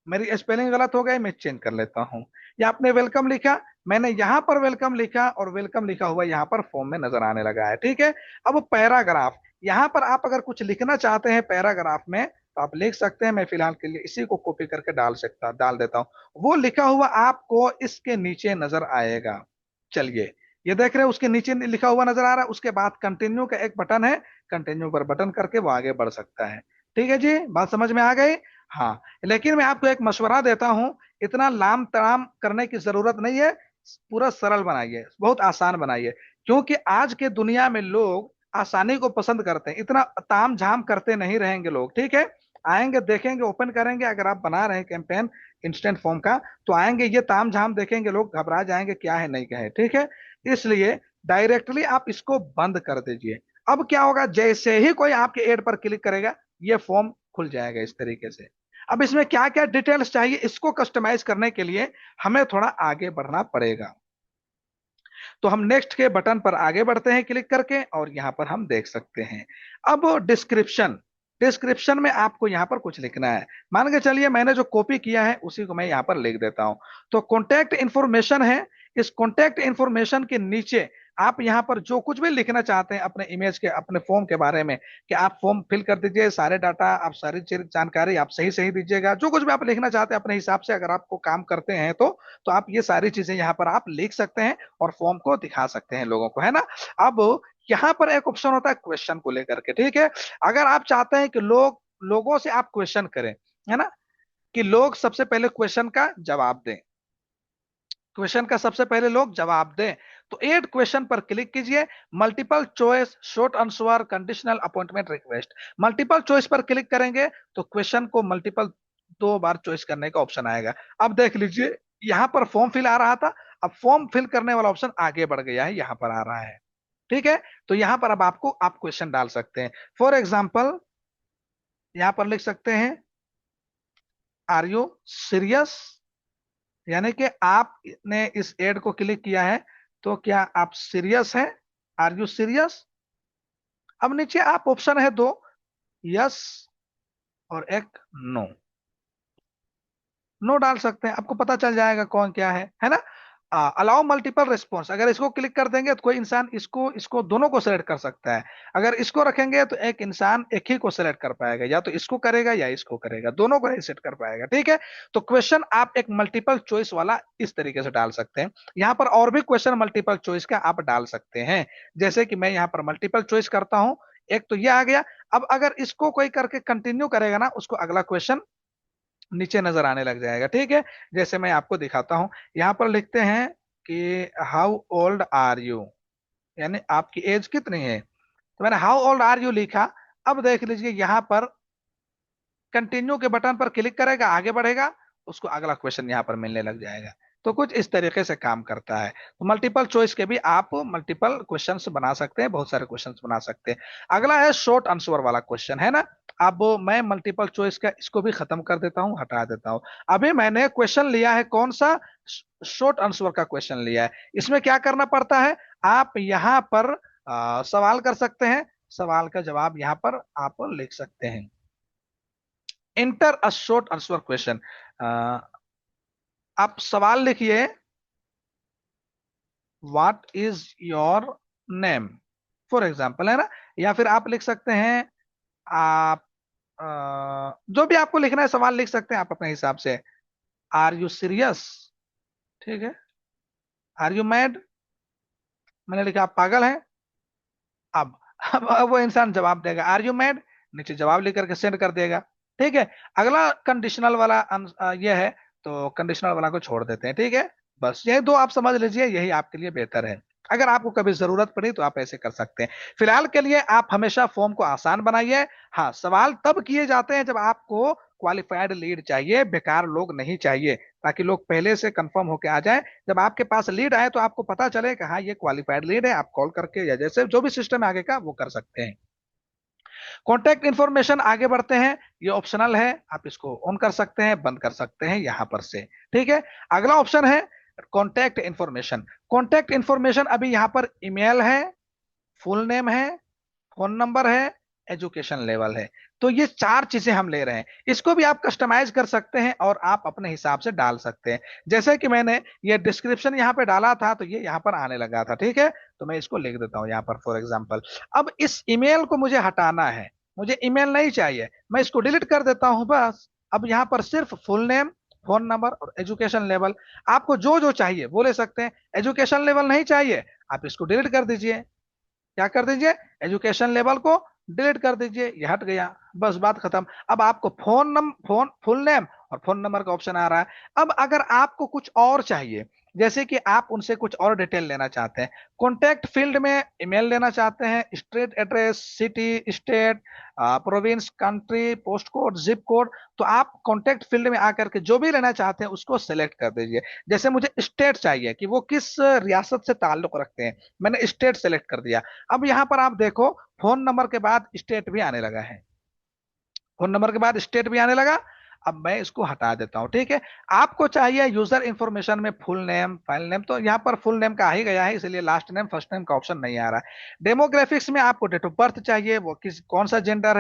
मेरी स्पेलिंग गलत हो गई, मैं चेंज कर लेता हूं। या आपने वेलकम लिखा, मैंने यहां पर वेलकम लिखा और वेलकम लिखा हुआ यहां पर फॉर्म में नजर आने लगा है, ठीक है। अब पैराग्राफ, यहां पर आप अगर कुछ लिखना चाहते हैं पैराग्राफ में तो आप लिख सकते हैं। मैं फिलहाल के लिए इसी को कॉपी करके डाल देता हूं। वो लिखा हुआ आपको इसके नीचे नजर आएगा। चलिए, ये देख रहे हैं उसके नीचे लिखा हुआ नजर आ रहा है, उसके बाद कंटिन्यू का एक बटन है, कंटिन्यू पर बटन करके वो आगे बढ़ सकता है। ठीक है जी, बात समझ में आ गई। हाँ, लेकिन मैं आपको एक मशवरा देता हूं, इतना लाम तड़ाम करने की जरूरत नहीं है। पूरा सरल बनाइए, बहुत आसान बनाइए, क्योंकि आज के दुनिया में लोग आसानी को पसंद करते हैं। इतना ताम झाम करते नहीं रहेंगे लोग, ठीक है। आएंगे, देखेंगे, ओपन करेंगे, अगर आप बना रहे हैं कैंपेन इंस्टेंट फॉर्म का, तो आएंगे, ये ताम झाम देखेंगे, लोग घबरा जाएंगे, क्या है नहीं क्या है, ठीक है। इसलिए डायरेक्टली आप इसको बंद कर दीजिए। अब क्या होगा, जैसे ही कोई आपके एड पर क्लिक करेगा, ये फॉर्म खुल जाएगा इस तरीके से। अब इसमें क्या क्या डिटेल्स चाहिए, इसको कस्टमाइज करने के लिए हमें थोड़ा आगे बढ़ना पड़ेगा। तो हम नेक्स्ट के बटन पर आगे बढ़ते हैं क्लिक करके, और यहां पर हम देख सकते हैं। अब डिस्क्रिप्शन, डिस्क्रिप्शन में आपको यहां पर कुछ लिखना है। मान के चलिए मैंने जो कॉपी किया है उसी को मैं यहां पर लिख देता हूं। तो कॉन्टैक्ट इंफॉर्मेशन है, इस कॉन्टैक्ट इंफॉर्मेशन के नीचे आप यहां पर जो कुछ भी लिखना चाहते हैं अपने इमेज के, अपने फॉर्म के बारे में, कि आप फॉर्म फिल कर दीजिए, सारे डाटा, आप सारी जानकारी आप सही सही दीजिएगा, जो कुछ भी आप लिखना चाहते हैं अपने हिसाब से, अगर आपको काम करते हैं तो आप ये सारी चीजें यहाँ पर आप लिख सकते हैं और फॉर्म को दिखा सकते हैं लोगों को, है ना। अब यहाँ पर एक ऑप्शन होता है क्वेश्चन को लेकर के, ठीक है। अगर आप चाहते हैं कि लोगों से आप क्वेश्चन करें, है ना, कि लोग सबसे पहले क्वेश्चन का जवाब दें, क्वेश्चन का सबसे पहले लोग जवाब दें, तो एड क्वेश्चन पर क्लिक कीजिए। Multiple choice, short answer, conditional, appointment request. Multiple choice पर क्लिक करेंगे तो क्वेश्चन को मल्टीपल 2 बार चॉइस करने का ऑप्शन आएगा। अब देख लीजिए, यहां पर फॉर्म फिल आ रहा था, अब फॉर्म फिल करने वाला ऑप्शन आगे बढ़ गया है, यहां पर आ रहा है, ठीक है। तो यहां पर अब आप क्वेश्चन डाल सकते हैं। फॉर एग्जाम्पल यहां पर लिख सकते हैं, आर यू सीरियस, यानी कि आपने इस एड को क्लिक किया है तो क्या आप सीरियस हैं, आर यू सीरियस। अब नीचे आप ऑप्शन है दो, यस और एक नो, नो डाल सकते हैं, आपको पता चल जाएगा कौन क्या है ना। अलाउ मल्टीपल रिस्पॉन्स, अगर इसको क्लिक कर देंगे तो कोई इंसान इसको इसको दोनों को सेलेक्ट कर सकता है। अगर इसको रखेंगे तो एक इंसान एक ही को सेलेक्ट कर पाएगा, या तो इसको करेगा या इसको करेगा, दोनों को नहीं सेट कर पाएगा, ठीक है। तो क्वेश्चन आप एक मल्टीपल चॉइस वाला इस तरीके से डाल सकते हैं। यहाँ पर और भी क्वेश्चन मल्टीपल चॉइस का आप डाल सकते हैं, जैसे कि मैं यहाँ पर मल्टीपल चॉइस करता हूं, एक तो ये आ गया। अब अगर इसको कोई करके कंटिन्यू करेगा ना, उसको अगला क्वेश्चन नीचे नजर आने लग जाएगा, ठीक है। जैसे मैं आपको दिखाता हूं, यहां पर लिखते हैं कि हाउ ओल्ड आर यू, यानी आपकी एज कितनी है। तो मैंने हाउ ओल्ड आर यू लिखा। अब देख लीजिए यहां पर कंटिन्यू के बटन पर क्लिक करेगा, आगे बढ़ेगा, उसको अगला क्वेश्चन यहाँ पर मिलने लग जाएगा। तो कुछ इस तरीके से काम करता है। तो मल्टीपल चॉइस के भी आप मल्टीपल क्वेश्चंस बना सकते हैं, बहुत सारे क्वेश्चंस बना सकते हैं। अगला है शॉर्ट आंसर वाला क्वेश्चन, है ना। अब मैं मल्टीपल चॉइस का इसको भी खत्म कर देता हूं, हटा देता हूं। अभी मैंने क्वेश्चन लिया है कौन सा, शॉर्ट आंसर का क्वेश्चन लिया है। इसमें क्या करना पड़ता है, आप यहाँ पर सवाल कर सकते हैं, सवाल का जवाब यहाँ पर आप लिख सकते हैं। Inter a short answer question, आप सवाल लिखिए, what is your name, for example, है ना। या फिर आप लिख सकते हैं, आप जो भी आपको लिखना है सवाल लिख सकते हैं आप अपने हिसाब से। आर यू सीरियस, ठीक है। आर यू मैड, मैंने लिखा आप पागल हैं। अब अब वो इंसान जवाब देगा आर यू मैड, नीचे जवाब लिख करके सेंड कर देगा, ठीक है। अगला कंडीशनल वाला ये है, तो कंडीशनल वाला को छोड़ देते हैं, ठीक है। बस यही दो आप समझ लीजिए, यही आपके लिए बेहतर है। अगर आपको कभी जरूरत पड़ी तो आप ऐसे कर सकते हैं। फिलहाल के लिए आप हमेशा फॉर्म को आसान बनाइए। हाँ, सवाल तब किए जाते हैं जब आपको क्वालिफाइड लीड चाहिए, बेकार लोग नहीं चाहिए, ताकि लोग पहले से कंफर्म होके आ जाए। जब आपके पास लीड आए तो आपको पता चले कि हाँ ये क्वालिफाइड लीड है, आप कॉल करके या जैसे जो भी सिस्टम आगे का वो कर सकते हैं। कॉन्टैक्ट इन्फॉर्मेशन आगे बढ़ते हैं, ये ऑप्शनल है, आप इसको ऑन कर सकते हैं, बंद कर सकते हैं यहां पर से। ठीक है, अगला ऑप्शन है कॉन्टैक्ट इन्फॉर्मेशन। कॉन्टैक्ट इन्फॉर्मेशन अभी यहां पर ईमेल है, फुल नेम है, फोन नंबर है, एजुकेशन लेवल है। तो ये चार चीजें हम ले रहे हैं। इसको भी आप कस्टमाइज कर सकते हैं और आप अपने हिसाब से डाल सकते हैं। जैसे कि मैंने ये डिस्क्रिप्शन यहाँ पे डाला था तो ये यहाँ पर आने लगा था। ठीक है, तो मैं इसको लिख देता हूँ यहाँ पर फॉर एग्जाम्पल। अब इस ईमेल को मुझे हटाना है, मुझे ईमेल नहीं चाहिए, मैं इसको डिलीट कर देता हूँ बस। अब यहाँ पर सिर्फ फुल नेम, फोन नंबर और एजुकेशन लेवल, आपको जो जो चाहिए वो ले सकते हैं। एजुकेशन लेवल नहीं चाहिए, आप इसको डिलीट कर दीजिए। क्या कर दीजिए, एजुकेशन लेवल को डिलीट कर दीजिए, ये हट गया, बस बात खत्म। अब आपको फोन फुल नेम और फोन नंबर का ऑप्शन आ रहा है। अब अगर आपको कुछ और चाहिए, जैसे कि आप उनसे कुछ और डिटेल लेना चाहते हैं, कॉन्टैक्ट फील्ड में ईमेल लेना चाहते हैं, street address, city, state, province, country, post code, zip code, तो आप कॉन्टैक्ट फील्ड में आकर के जो भी लेना चाहते हैं उसको सेलेक्ट कर दीजिए। जैसे मुझे स्टेट चाहिए कि वो किस रियासत से ताल्लुक रखते हैं, मैंने स्टेट सेलेक्ट कर दिया। अब यहां पर आप देखो फोन नंबर के बाद स्टेट भी आने लगा है, फोन नंबर के बाद स्टेट भी आने लगा। अब मैं इसको हटा देता हूं। ठीक है, आपको चाहिए यूजर इंफॉर्मेशन में फुल नेम, फाइल नेम, तो यहाँ पर फुल नेम का आ ही गया है, इसलिए लास्ट नेम फर्स्ट नेम का ऑप्शन नहीं आ रहा है। डेमोग्राफिक्स में आपको डेट ऑफ बर्थ चाहिए, वो किस कौन सा जेंडर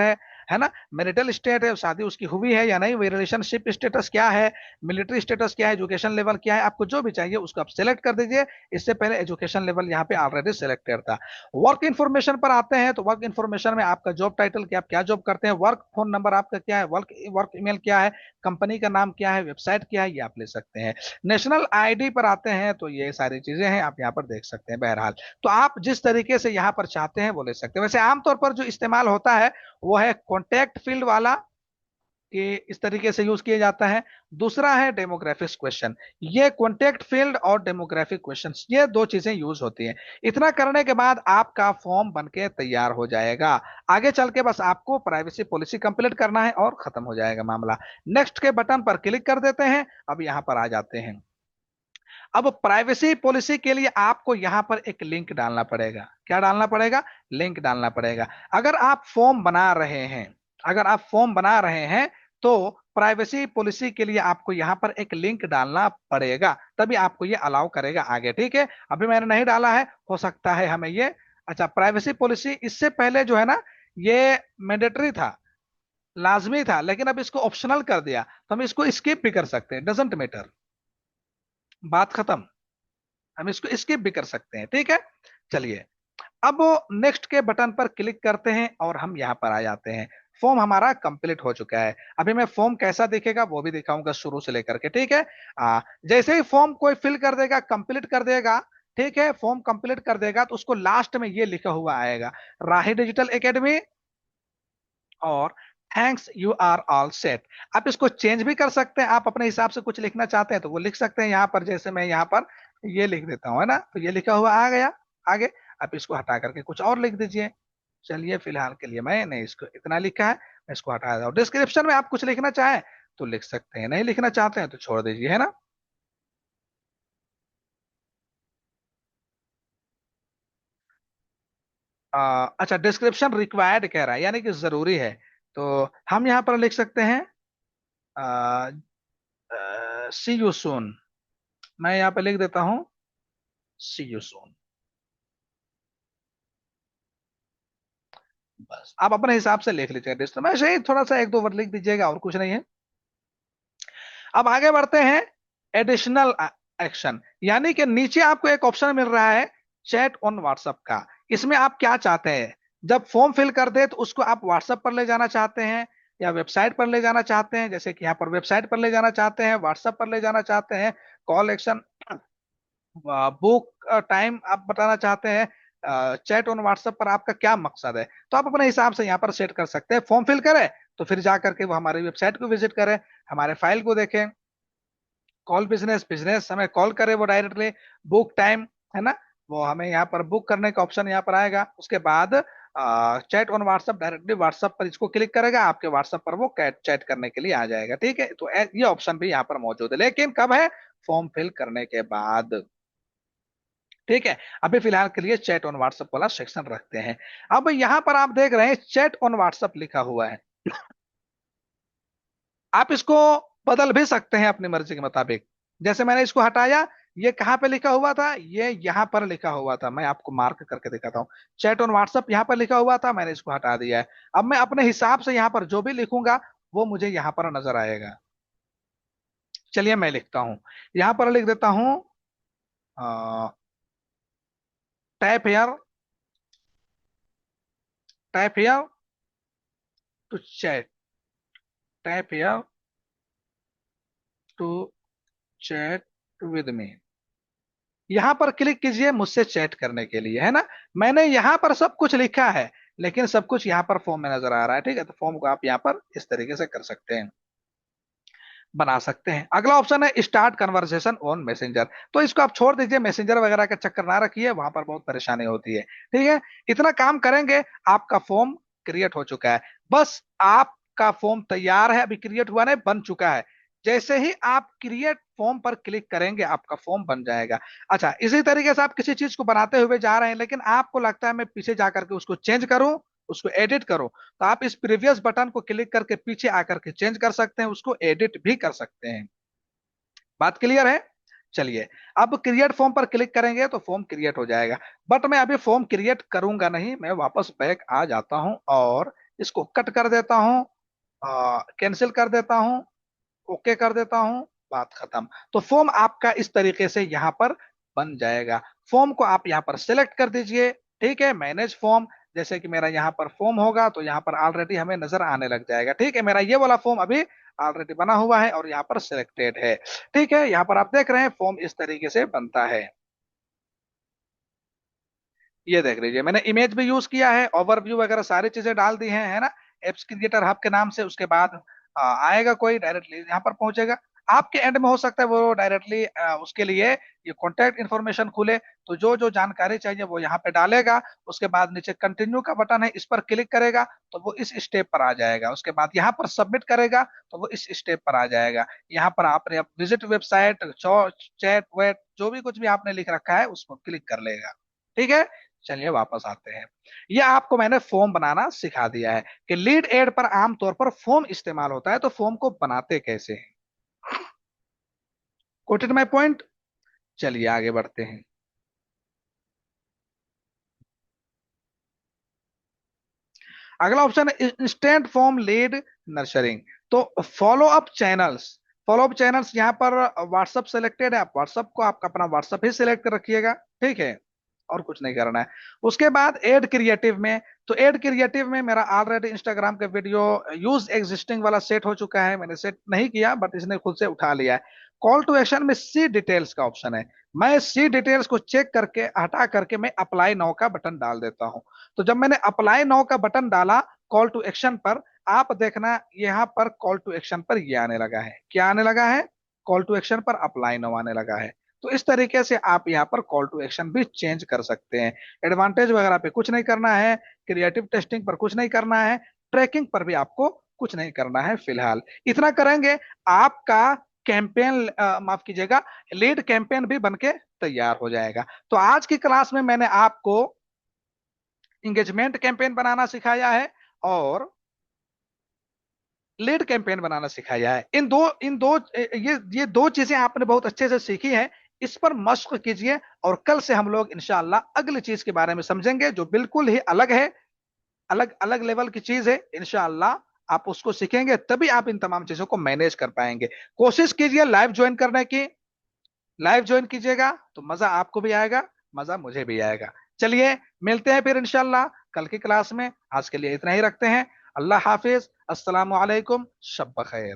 है ना, मैरिटल स्टेट है, शादी उसकी हुई है या नहीं, वो रिलेशनशिप स्टेटस क्या है, मिलिट्री स्टेटस क्या है, एजुकेशन लेवल क्या है, आपको जो भी चाहिए उसको आप सेलेक्ट कर दीजिए। इससे पहले एजुकेशन लेवल यहाँ पे ऑलरेडी सेलेक्टेड था। वर्क इन्फॉर्मेशन पर आते हैं, तो वर्क इन्फॉर्मेशन में आपका जॉब टाइटल क्या, आप क्या जॉब करते हैं, वर्क फोन नंबर आपका क्या है, वर्क वर्क ईमेल क्या है, कंपनी का नाम क्या है, वेबसाइट क्या है, ये आप ले सकते हैं। नेशनल आईडी पर आते हैं तो ये सारी चीजें हैं, आप यहाँ पर देख सकते हैं। बहरहाल तो आप जिस तरीके से यहाँ पर चाहते हैं वो ले सकते हैं। वैसे आमतौर पर जो इस्तेमाल होता है वो है कॉन्टैक्ट फील्ड वाला, कि इस तरीके से यूज किया जाता है। दूसरा है डेमोग्राफिक्स क्वेश्चन, ये कॉन्टेक्ट फील्ड और डेमोग्राफिक क्वेश्चंस, ये दो चीजें यूज होती हैं। इतना करने के बाद आपका फॉर्म बनके तैयार हो जाएगा। आगे चल के बस आपको प्राइवेसी पॉलिसी कंप्लीट करना है और खत्म हो जाएगा मामला। नेक्स्ट के बटन पर क्लिक कर देते हैं। अब यहां पर आ जाते हैं। अब प्राइवेसी पॉलिसी के लिए आपको यहां पर एक लिंक डालना पड़ेगा। क्या डालना पड़ेगा, लिंक डालना पड़ेगा। अगर आप फॉर्म बना रहे हैं, अगर आप फॉर्म बना रहे हैं तो प्राइवेसी पॉलिसी के लिए आपको यहां पर एक लिंक डालना पड़ेगा, तभी आपको ये अलाउ करेगा आगे। ठीक है, अभी मैंने नहीं डाला है, हो सकता है हमें ये, अच्छा प्राइवेसी पॉलिसी इससे पहले जो है ना ये मैंडेटरी था, लाजमी था, लेकिन अब इसको ऑप्शनल कर दिया, तो हम इसको स्किप भी कर सकते हैं, डजेंट मैटर, बात खत्म, हम इसको स्किप भी कर सकते हैं। ठीक है, चलिए अब नेक्स्ट के बटन पर क्लिक करते हैं और हम यहां पर आ जाते हैं। फॉर्म हमारा कंप्लीट हो चुका है। अभी मैं फॉर्म कैसा दिखेगा वो भी दिखाऊंगा शुरू से लेकर के। ठीक है, जैसे ही फॉर्म कोई फिल कर देगा, कंप्लीट कर देगा, ठीक है, फॉर्म कंप्लीट कर देगा तो उसको लास्ट में ये लिखा हुआ आएगा, राही डिजिटल एकेडमी और thanks you are all set. आप इसको चेंज भी कर सकते हैं, आप अपने हिसाब से कुछ लिखना चाहते हैं तो वो लिख सकते हैं यहाँ पर, जैसे मैं यहाँ पर ये लिख देता हूँ, है ना, तो ये लिखा हुआ आ गया आगे। आप इसको हटा करके कुछ और लिख दीजिए। चलिए फिलहाल के लिए मैंने इसको इतना लिखा है, मैं इसको हटा देता हूँ। डिस्क्रिप्शन में आप कुछ लिखना चाहें तो लिख सकते हैं, नहीं लिखना चाहते हैं तो छोड़ दीजिए, है ना। अच्छा, डिस्क्रिप्शन रिक्वायर्ड कह रहा है, यानी कि जरूरी है, तो हम यहाँ पर लिख सकते हैं सी यू सून। मैं यहाँ पे लिख देता हूँ सी यू सून। बस आप अपने हिसाब से लिख लीजिएगा, डिस्क्रिप्शन में ऐसे ही थोड़ा सा एक दो वर्ड लिख दीजिएगा, और कुछ नहीं है। अब आगे बढ़ते हैं, एडिशनल एक्शन, यानी कि नीचे आपको एक ऑप्शन मिल रहा है चैट ऑन व्हाट्सएप का। इसमें आप क्या चाहते हैं, जब फॉर्म फिल कर दे तो उसको आप व्हाट्सएप पर ले जाना चाहते हैं या वेबसाइट पर ले जाना चाहते हैं, जैसे कि यहाँ पर वेबसाइट पर ले जाना चाहते हैं, व्हाट्सएप पर ले जाना चाहते हैं, कॉल एक्शन, बुक टाइम आप बताना चाहते हैं, चैट ऑन व्हाट्सएप पर आपका क्या मकसद है, तो आप अपने हिसाब से यहाँ पर सेट कर सकते हैं। फॉर्म फिल करें तो फिर जा करके वो हमारी वेबसाइट को विजिट करें, हमारे फाइल को देखें, कॉल बिजनेस, बिजनेस हमें कॉल करे वो डायरेक्टली, बुक टाइम, है ना, वो हमें यहाँ पर बुक करने का ऑप्शन यहाँ पर आएगा। उसके बाद chat on WhatsApp, directly WhatsApp पर इसको क्लिक करेगा, आपके व्हाट्सएप पर वो चैट करने के लिए आ जाएगा। ठीक है, तो ये ऑप्शन भी यहाँ पर मौजूद है, लेकिन कब है? फॉर्म फिल करने के बाद। ठीक है, अभी फिलहाल के लिए चैट ऑन व्हाट्सएप वाला सेक्शन रखते हैं। अब यहाँ पर आप देख रहे हैं चैट ऑन व्हाट्सएप लिखा हुआ है, आप इसको बदल भी सकते हैं अपनी मर्जी के मुताबिक। जैसे मैंने इसको हटाया, ये कहाँ पे लिखा हुआ था? ये यहाँ पर लिखा हुआ था, मैं आपको मार्क करके दिखाता हूँ। चैट ऑन व्हाट्सएप यहाँ पर लिखा हुआ था, मैंने इसको हटा दिया है। अब मैं अपने हिसाब से यहाँ पर जो भी लिखूंगा वो मुझे यहाँ पर नजर आएगा। चलिए मैं लिखता हूँ, यहाँ पर लिख देता हूँ type here, type here to chat, type here to chat with me. यहां पर क्लिक कीजिए मुझसे चैट करने के लिए, है ना। मैंने यहां पर सब कुछ लिखा है, लेकिन सब कुछ यहां पर फॉर्म में नजर आ रहा है। ठीक है, तो फॉर्म को आप यहां पर इस तरीके से कर सकते हैं, बना सकते हैं। अगला ऑप्शन है स्टार्ट कन्वर्सेशन ऑन मैसेंजर। तो इसको आप छोड़ दीजिए, मैसेंजर वगैरह का चक्कर ना रखिए, वहां पर बहुत परेशानी होती है। ठीक है, इतना काम करेंगे, आपका फॉर्म क्रिएट हो चुका है। बस आपका फॉर्म तैयार है, अभी क्रिएट हुआ नहीं, बन चुका है। जैसे ही आप क्रिएट फॉर्म पर क्लिक करेंगे आपका फॉर्म बन जाएगा। अच्छा, इसी तरीके से आप किसी चीज को बनाते हुए जा रहे हैं, लेकिन आपको लगता है मैं पीछे जाकर के उसको चेंज करूं, उसको एडिट करो, तो आप इस प्रीवियस बटन को क्लिक करके पीछे आकर के चेंज कर सकते हैं, उसको एडिट भी कर सकते हैं। बात क्लियर है? चलिए, अब क्रिएट फॉर्म पर क्लिक करेंगे तो फॉर्म क्रिएट हो जाएगा। बट मैं अभी फॉर्म क्रिएट करूंगा नहीं, मैं वापस बैक आ जाता हूं और इसको कट कर देता हूं, कैंसिल कर देता हूं, ओके कर देता हूं, बात खत्म। तो फॉर्म आपका इस तरीके से यहां पर बन जाएगा। फॉर्म को आप यहां पर सिलेक्ट कर दीजिए। ठीक है, मैनेज फॉर्म, जैसे कि मेरा यहां पर फॉर्म होगा तो यहां पर ऑलरेडी हमें नजर आने लग जाएगा। ठीक है, मेरा ये वाला फॉर्म अभी ऑलरेडी बना हुआ है और यहाँ पर सिलेक्टेड है। ठीक है, यहाँ पर आप देख रहे हैं फॉर्म इस तरीके से बनता है। ये देख लीजिए, मैंने इमेज भी यूज किया है, ओवरव्यू वगैरह सारी चीजें डाल दी हैं, है ना। एप्स क्रिएटर हब के नाम से, उसके बाद आएगा कोई डायरेक्टली यहाँ पर पहुंचेगा। आपके एंड में हो सकता है वो डायरेक्टली उसके लिए ये कॉन्टैक्ट इन्फॉर्मेशन खुले, तो जो जो जानकारी चाहिए वो यहाँ पे डालेगा। उसके बाद नीचे कंटिन्यू का बटन है, इस पर क्लिक करेगा तो वो इस स्टेप पर आ जाएगा। उसके बाद यहाँ पर सबमिट करेगा तो वो इस स्टेप पर आ जाएगा। यहाँ पर आपने विजिट वेबसाइट, चैट वेट जो भी कुछ भी आपने लिख रखा है उसको क्लिक कर लेगा। ठीक है, चलिए वापस आते हैं। ये आपको मैंने फॉर्म बनाना सिखा दिया है कि लीड एड पर आमतौर पर फॉर्म इस्तेमाल होता है, तो फॉर्म को बनाते कैसे हैं। Coated my point. चलिए आगे बढ़ते हैं। अगला ऑप्शन है इंस्टेंट फॉर्म लीड नर्चरिंग। तो follow up channels, follow up channels यहाँ पर व्हाट्सअप सेलेक्टेड है, आप व्हाट्सअप को आपका अपना व्हाट्सअप ही सिलेक्ट कर रखिएगा। ठीक है, और कुछ नहीं करना है। उसके बाद एड क्रिएटिव में, तो एड क्रिएटिव में मेरा ऑलरेडी इंस्टाग्राम का वीडियो यूज एग्जिस्टिंग वाला सेट हो चुका है, मैंने सेट नहीं किया बट इसने खुद से उठा लिया है। कॉल टू एक्शन में सी डिटेल्स का ऑप्शन है, मैं सी डिटेल्स को चेक करके हटा करके मैं अप्लाई नाउ का बटन डाल देता हूं। तो जब मैंने अप्लाई नाउ का बटन डाला कॉल टू एक्शन पर, आप देखना यहाँ पर कॉल टू एक्शन पर ये आने लगा है। क्या आने लगा है? कॉल टू एक्शन पर अप्लाई नाउ आने लगा है। तो इस तरीके से आप यहाँ पर कॉल टू एक्शन भी चेंज कर सकते हैं। एडवांटेज वगैरह पे कुछ नहीं करना है, क्रिएटिव टेस्टिंग पर कुछ नहीं करना है, ट्रैकिंग पर भी आपको कुछ नहीं करना है फिलहाल। इतना करेंगे, आपका कैंपेन माफ कीजिएगा, लीड कैंपेन भी बनके तैयार हो जाएगा। तो आज की क्लास में मैंने आपको इंगेजमेंट कैंपेन बनाना सिखाया है और लीड कैंपेन बनाना सिखाया है। इन दो ये दो चीजें आपने बहुत अच्छे से सीखी हैं, इस पर मशक कीजिए और कल से हम लोग इंशाअल्लाह अगली चीज के बारे में समझेंगे जो बिल्कुल ही अलग है, अलग अलग लेवल की चीज है। इंशाअल्लाह आप उसको सीखेंगे तभी आप इन तमाम चीजों को मैनेज कर पाएंगे। कोशिश कीजिए लाइव ज्वाइन करने की, लाइव ज्वाइन कीजिएगा तो मजा आपको भी आएगा, मजा मुझे भी आएगा। चलिए मिलते हैं फिर इंशाल्लाह कल की क्लास में। आज के लिए इतना ही रखते हैं। अल्लाह हाफिज, अस्सलाम वालेकुम, शब बखैर।